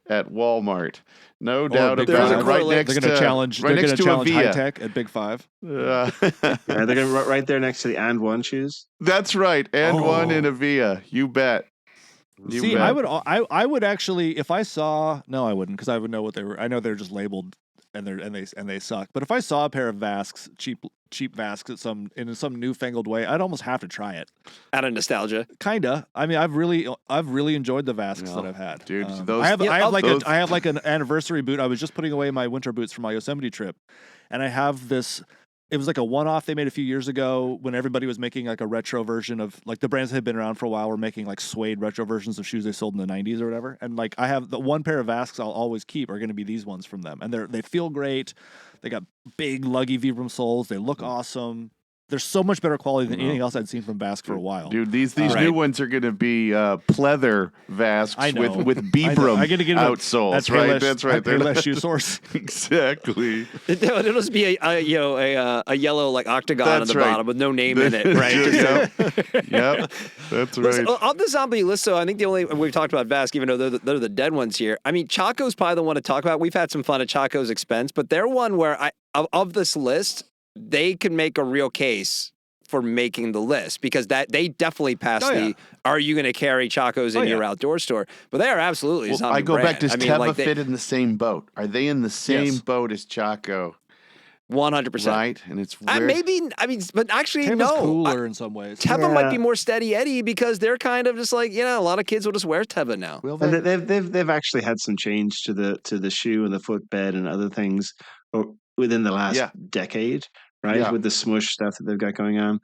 at Walmart. No doubt Big about Five. it. Right They're next they're going to to challenge. right They're next going to to challenge Avia. high tech at Big Five. Yeah, they're going to right there next to the And One shoes. That's right. And one in Oh. Avia. You bet. You See, bet. I would actually, if I saw, no, I wouldn't, because I would know what they were. I know they're just labeled and they suck. But if I saw a pair of Vasks, cheap Vasks in some newfangled way, I'd almost have to try it. Out of nostalgia. Kinda. I mean, I've really enjoyed the Vasks Yeah. that I've had. Dude, I those- have those- I have like an anniversary boot. I was just putting away my winter boots for my Yosemite trip, and I have this. It was like a one-off they made a few years ago when everybody was making like a retro version of like the brands that had been around for a while were making like suede retro versions of shoes they sold in the 90s or whatever. And like I have the one pair of Vasks I'll always keep are going to be these ones from them. And they feel great. They got big luggy Vibram soles. They look awesome. They're so much better quality than anything else I'd seen from Vask for a while. Dude, these Right. new ones are going to be pleather Vasks I know. with Vibram I gotta get outsoles, right? That's right. They're less shoe source. Exactly. It'll just be a yellow like octagon on That's the right. bottom with no name in it, right? Yep. That's Listen, right. on the zombie list, so I think the only we've talked about Vask, even though they're the dead ones here. I mean, Chaco's probably the one to talk about. We've had some fun at Chaco's expense, but they're one where of this list, they can make a real case for making the list because that they definitely passed are you going to carry Chaco's in your outdoor store? But they are absolutely a zombie I go brand. back. Does Teva fit in the same boat? Are they in the same boat as Chaco? 100%. Right, and it's weird. But actually, Teva's no. cooler in some ways. Teva might be more steady Eddie because they're kind of just like, a lot of kids will just wear Teva now. Will And they? they've actually had some change to the shoe and the footbed and other things within the last decade, right? Yeah. With the smush stuff that they've got going on.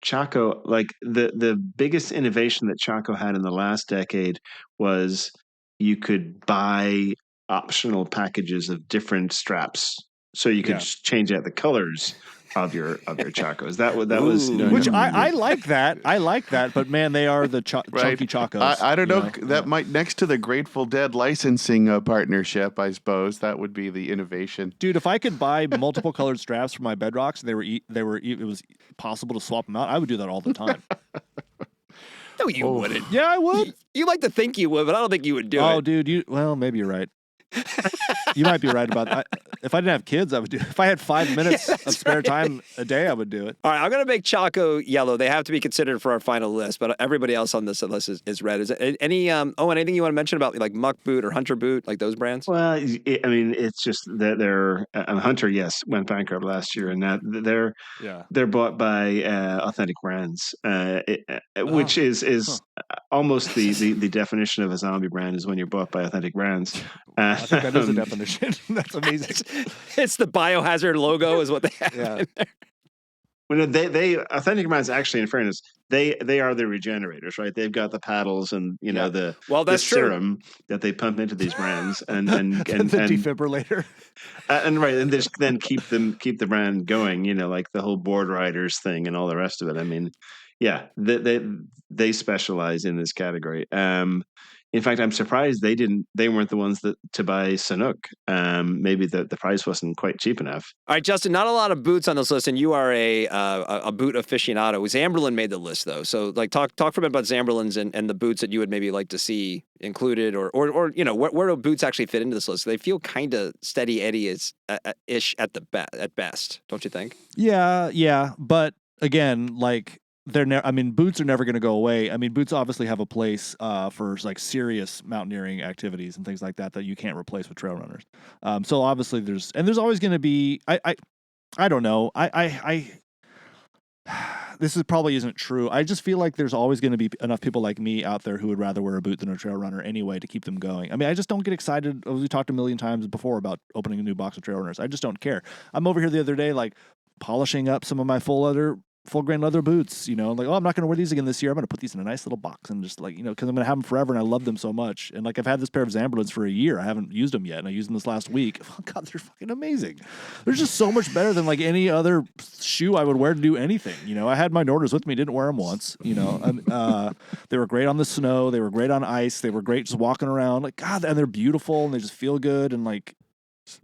Chaco, like the biggest innovation that Chaco had in the last decade was you could buy optional packages of different straps, so you could change out the colors of your Chacos. That was Which I like that. I like that, but man, they are the chunky Chacos. I don't know. That might, next to the Grateful Dead licensing partnership, I suppose that would be the innovation. Dude, if I could buy multiple colored straps for my bedrocks, it was possible to swap them out, I would do that all the time. No, you wouldn't. Yeah, I would. You like to think you would, but I don't think you would do it. Oh, dude, maybe you're right. You might be right about that. If I didn't have kids, I would do it. If I had 5 minutes of spare time a day, I would do it. All right, I'm going to make Chaco yellow. They have to be considered for our final list, but everybody else on this list is red. Is it any anything you want to mention about like Muck Boot or Hunter Boot, like those brands? Well, I mean, it's just that they're Hunter, went bankrupt last year, and now they're bought by Authentic Brands, which is almost the definition of a zombie brand is when you're bought by Authentic Brands. I think that is a definition. That's amazing. It's the biohazard logo is what they have. Yeah. In there. Well, they Authentic Brands actually, in fairness, they are the regenerators, right? They've got the paddles and the that's true. serum that they pump into these brands and the defibrillator. And just then keep the brand going, like the whole board riders thing and all the rest of it. I mean, they specialize in this category. In fact, I'm surprised they weren't the ones to buy Sanuk. Maybe the price wasn't quite cheap enough. All right, Justin, not a lot of boots on this list, and you are a boot aficionado. Zamberlan made the list, though. So, like, talk for a minute about Zamberlans and the boots that you would maybe like to see included, or where do boots actually fit into this list? They feel kind of steady Eddie ish at best, don't you think? Yeah, but again, like. Boots are never going to go away. I mean, boots obviously have a place for like serious mountaineering activities and things like that you can't replace with trail runners. So obviously there's always going to be. I don't know. This probably isn't true. I just feel like there's always going to be enough people like me out there who would rather wear a boot than a trail runner anyway to keep them going. I mean, I just don't get excited. As we talked a million times before about opening a new box of trail runners. I just don't care. I'm over here the other day like polishing up some of my full grain leather boots, like, I'm not going to wear these again this year. I'm going to put these in a nice little box and just like, because I'm going to have them forever and I love them so much. And like, I've had this pair of Zamberlans for a year. I haven't used them yet. And I used them this last week. Oh God, they're fucking amazing. They're just so much better than like any other shoe I would wear to do anything. I had my Norders with me, didn't wear them once, they were great on the snow. They were great on ice. They were great just walking around like, God, and they're beautiful and they just feel good. And like,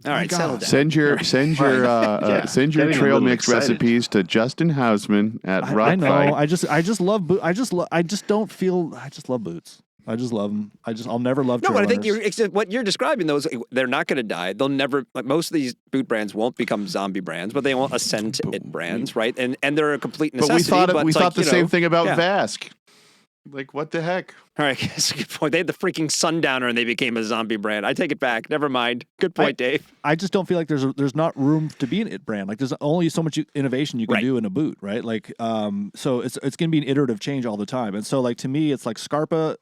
all right, settle down. Send your trail mix recipes to Justin Housman at Rockfight. I know. I just love boots. I just love boots. I just love them. I'll never love trail but I runners. think what you're describing though is they're not going to die. They'll never. Like most of these boot brands won't become zombie brands, but they won't ascend to it brands, right? And they're a complete necessity. But we thought the same thing about Vask. Like, what the heck? All right, that's a good point. They had the freaking Sundowner and they became a zombie brand. I take it back. Never mind. Good point, Dave. I just don't feel like there's not room to be an it brand. Like, there's only so much innovation you can do in a boot, right? Like, so it's going to be an iterative change all the time. And so, like, to me, it's like Scarpa's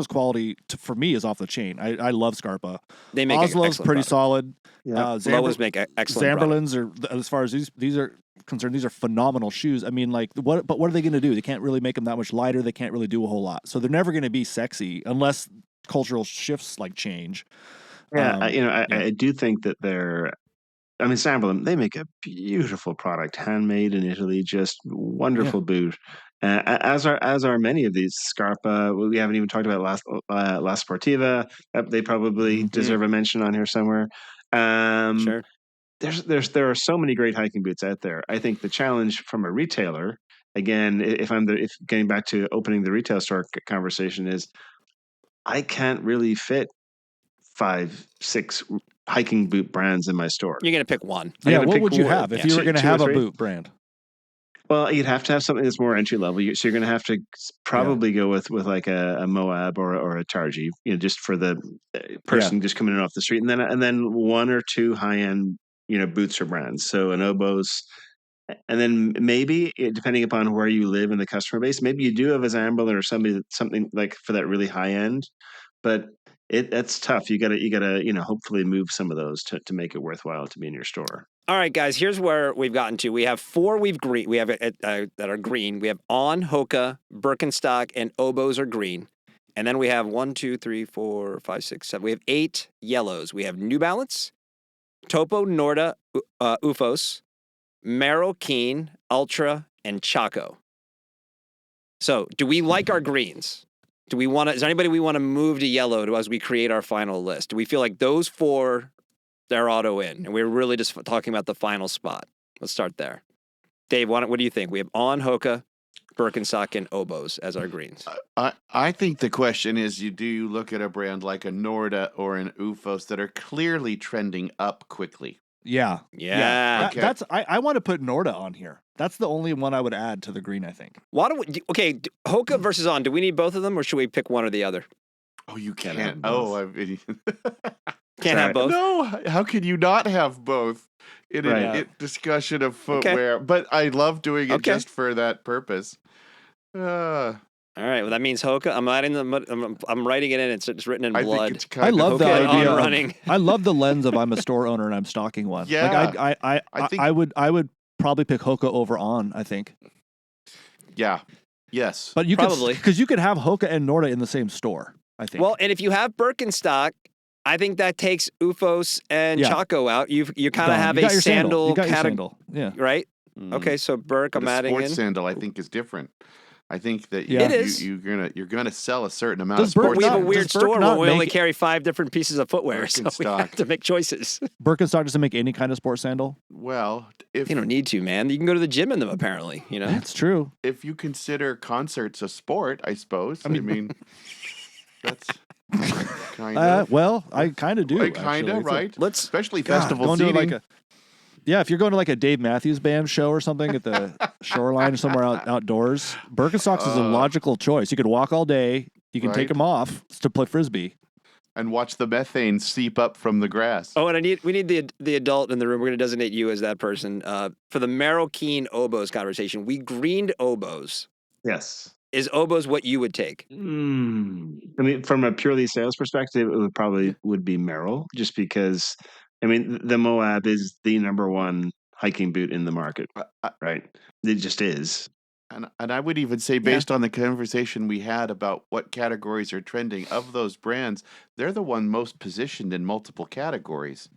quality, for me, is off the chain. I love Scarpa. They make Oslo's pretty product. solid. Yeah. Lowe's make excellent Zamberlans are, as far as these are concerned, these are phenomenal shoes. I mean, like, what are they going to do? They can't really make them that much lighter. They can't really do a whole lot. So they're never going to be sexy unless cultural shifts like change. I do think that I mean, sample them. They make a beautiful product, handmade in Italy, just wonderful boot. As are many of these. Scarpa, we haven't even talked about La Sportiva. They probably deserve a mention on here somewhere. Sure. There are so many great hiking boots out there. I think the challenge from a retailer, again, if getting back to opening the retail store conversation, is I can't really fit 5, 6 hiking boot brands in my store. You're going to pick one. Yeah, what would you have if you were going to have a boot brand? Well, you'd have to have something that's more entry level. So you're going to have to probably go with like a Moab or a Targi, just for the person just coming in off the street, and then 1 or 2 high end, boots or brands. So an Obos, and then maybe depending upon where you live in the customer base, maybe you do have a Zamberlan or something like for that really high end, but that's tough. You gotta hopefully move some of those to make it worthwhile to be in your store. All right, guys, here's where we've gotten to. We have 4 we have that are green. We have On, Hoka, Birkenstock, and Obos are green. And then we have 1, 2, 3, 4, 5, 6, 7. We have 8 yellows. We have New Balance, Topo, Norda, Ufos, Merrell, Keen, Ultra, and Chaco. So do we like our greens? Is there anybody we want to move to yellow as we create our final list? Do we feel like those 4, they're auto in, and we're really just talking about the final spot? Let's start there. Dave, what do you think? We have On, Hoka, Birkenstock, and Obos as our greens. I think the question is, do you look at a brand like a Norda or an Ufos that are clearly trending up quickly? Yeah. Okay. I want to put Norda on here. That's the only one I would add to the green, I think. Hoka versus On. Do we need both of them, or should we pick one or the other? Oh, you can't. Can't have both. No, how can you not have both in a discussion of footwear? Okay. But I love doing it just for that purpose. All right. Well, that means Hoka. I'm adding I'm writing it in. It's written in blood. I love the idea. Running. I love the lens of I'm a store owner and I'm stocking one. Yeah. Like I would probably pick Hoka over On, I think. Yeah. Yes. But you probably because you could have Hoka and Norda in the same store, I think. Well, and if you have Birkenstock, I think that takes Ufos and Chaco out. You kind of have a sandal category. Yeah. Right? Okay, so Birk, I'm adding in. Sports sandal, I think, is different. I think that you're gonna sell a certain amount of sports. We have a weird store where we only carry 5 different pieces of footwear, so we have to make choices. Birkenstock doesn't make any kind of sports sandal. Well, you don't need to, man. You can go to the gym in them, apparently. That's true. If you consider concerts a sport, I suppose. I mean that's kind of. Well, I kind of do. Kind of, right? Especially God, festival seating. If you're going to like a Dave Matthews Band show or something at the shoreline or somewhere outdoors, Birkenstocks is a logical choice. You could walk all day. You can take them off to play Frisbee. And watch the methane seep up from the grass. Oh, and we need the adult in the room. We're going to designate you as that person. For the Merrell Keen Obos conversation, we greened Obos. Yes. Is Obos what you would take? I mean, from a purely sales perspective, it would be Merrell, just because... I mean, the Moab is the number 1 hiking boot in the market, right? It just is. And I would even say, based on the conversation we had about what categories are trending, of those brands, they're the one most positioned in multiple categories.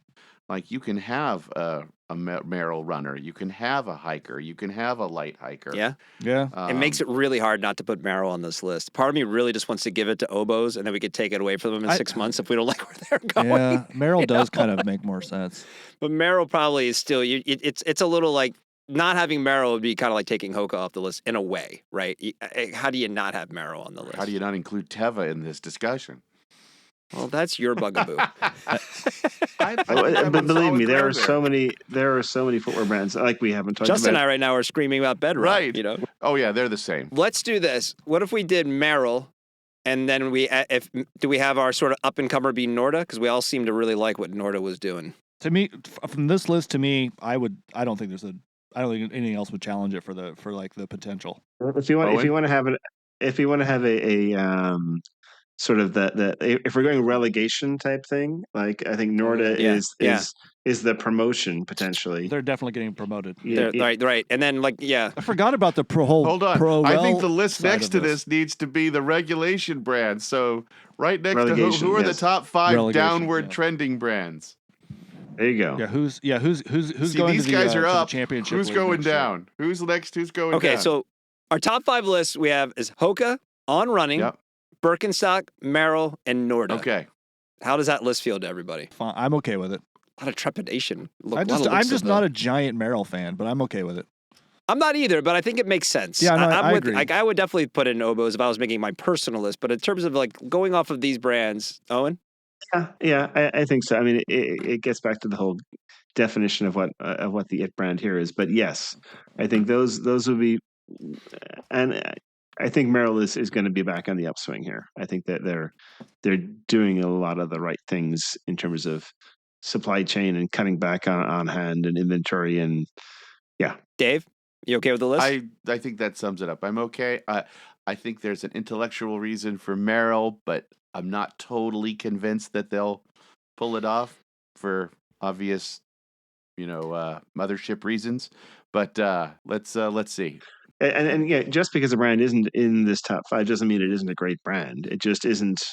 Like, you can have a Merrell runner, you can have a hiker, you can have a light hiker. Yeah. It makes it really hard not to put Merrell on this list. Part of me really just wants to give it to Obos, and then we could take it away from them in 6 months if we don't like where they're going. Yeah, Merrell does kind of make more sense. But Merrell probably is still, it's a little like, not having Merrell would be kind of like taking Hoka off the list in a way, right? How do you not have Merrell on the list? How do you not include Teva in this discussion? Well, that's your bugaboo. But believe me, there are so many footwear brands like we haven't talked about. Justin and I right now are screaming about Bedrock. Right. Oh yeah, they're the same. Let's do this. What if we did Merrell, and then do we have our sort of up and comer be Norda? Because we all seem to really like what Norda was doing. To me, from this list, I don't think anything else would challenge it for the potential. If you want to have a sort of if we're going relegation type thing, like I think Norda is the promotion potentially. They're definitely getting promoted. Right. And then I forgot about the Hold on. I think the list next to this needs to be the regulation brands. So right next to who are the top 5 downward trending brands? There you go. Who's See, going these to the, guys are to the up. championship? Who's league going next year? down? Who's next? Who's going down? Okay, so our top 5 lists we have is Hoka, On Running, Yep. Birkenstock, Merrell, and Norda. Okay. How does that list feel to everybody? Fine, I'm okay with it. A lot of trepidation. I'm just not a giant Merrill fan, but I'm okay with it. I'm not either, but I think it makes sense. Yeah, no, I'm I with, agree. Like, I would definitely put in Oboes if I was making my personal list, but in terms of like going off of these brands, Owen? Yeah, I think so. I mean, it gets back to the whole definition of what the it brand here is. But yes, I think those would be, and I think Merrill is going to be back on the upswing here. I think that they're doing a lot of the right things in terms of supply chain and cutting back on hand and inventory, and yeah. Dave, you okay with the list? I think that sums it up. I'm okay. I think there's an intellectual reason for Merrill, but I'm not totally convinced that they'll pull it off for obvious, mothership reasons. But let's see. And yeah, just because a brand isn't in this top 5 doesn't mean it isn't a great brand. It just isn't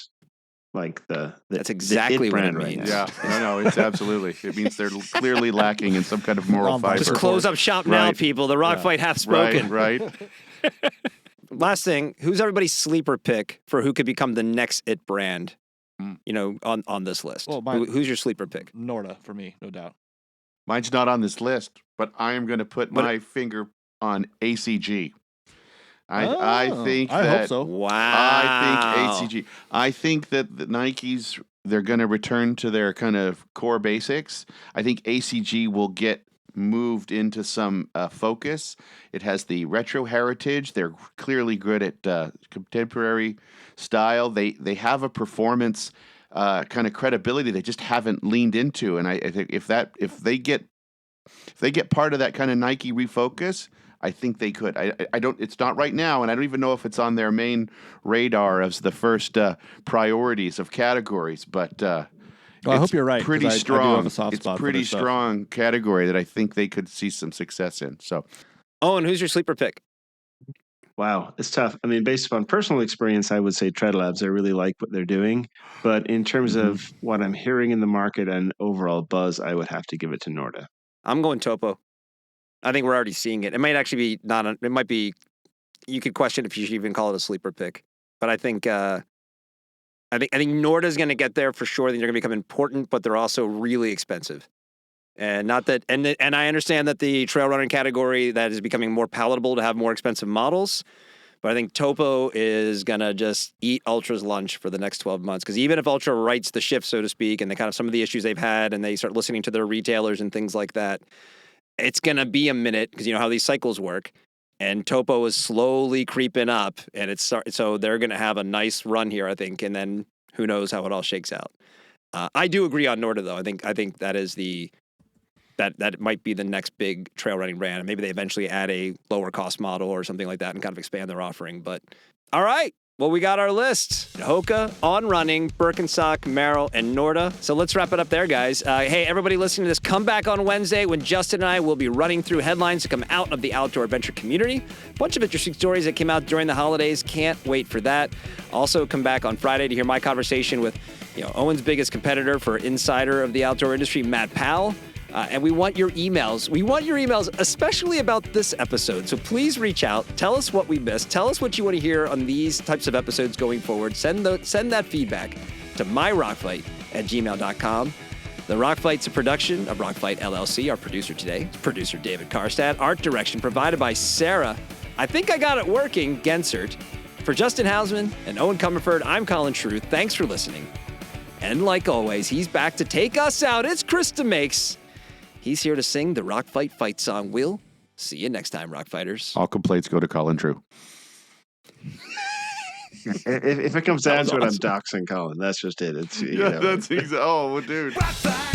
like the That's exactly it what brand it right means. now. Yeah, no, it's absolutely. It means they're clearly lacking in some kind of moral fiber. Just close up shop now, Right. people. The Rock Fight hath spoken. Right. Last thing, who's everybody's sleeper pick for who could become the next it brand? On this list. Well, who's your sleeper pick? Norda for me, no doubt. Mine's not on this list, but I am going to put my finger on ACG. I think that. I hope so. Wow. I think ACG. I think that the Nikes, they're going to return to their kind of core basics. I think ACG will get moved into some focus. It has the retro heritage. They're clearly good at contemporary style. They have a performance kind of credibility they just haven't leaned into. And I think if they get part of that kind of Nike refocus, I think they could. I don't. It's not right now, and I don't even know if it's on their main radar as the first priorities of categories. But I hope you're right. Pretty 'cause I do strong. have a soft It's spot for pretty their stuff. strong category that I think they could see some success in. So, Owen, who's your sleeper pick? Wow, it's tough. I mean, based upon personal experience, I would say Tread Labs. I really like what they're doing, but in terms of what I'm hearing in the market and overall buzz, I would have to give it to Norda. I'm going Topo. I think we're already seeing it. It might actually be it might be, you could question if you should even call it a sleeper pick. But I think Norda's going to get there for sure. I think they're going to become important, but they're also really expensive. And not that, and I understand that the trail running category that is becoming more palatable to have more expensive models. But I think Topo is going to just eat Ultra's lunch for the next 12 months. Because even if Ultra rights the ship, so to speak, and they kind of some of the issues they've had, and they start listening to their retailers and things like that, it's going to be a minute, because you know how these cycles work. And Topo is slowly creeping up, and so they're going to have a nice run here, I think. And then who knows how it all shakes out. I do agree on Norda, though. I think that is that might be the next big trail running brand. And maybe they eventually add a lower cost model or something like that and kind of expand their offering. But all right. Well, we got our list. Hoka, On Running, Birkenstock, Merrell, and Norda. So let's wrap it up there, guys. Hey, everybody listening to this, come back on Wednesday when Justin and I will be running through headlines to come out of the outdoor adventure community. A bunch of interesting stories that came out during the holidays. Can't wait for that. Also, come back on Friday to hear my conversation with Owen's biggest competitor for insider of the outdoor industry, Matt Powell. And we want your emails. We want your emails, especially about this episode. So please reach out. Tell us what we missed. Tell us what you want to hear on these types of episodes going forward. Send that feedback to myrockfight@gmail.com. The Rock Fight's a production of Rock Fight LLC. Our producer today is producer David Karstad. Art direction provided by Sarah. I think I got it working, Gensert. For Justin Housman and Eoin Comerford, I'm Colin Truth. Thanks for listening. And like always, he's back to take us out. It's Krista Makes. He's here to sing the Rock Fight fight song. We'll see you next time, Rock Fighters. all complaints go to Colin True. If it comes down to it, I'm doxing Colin. That's just it. It's That's exactly. Oh, dude. Rock fight.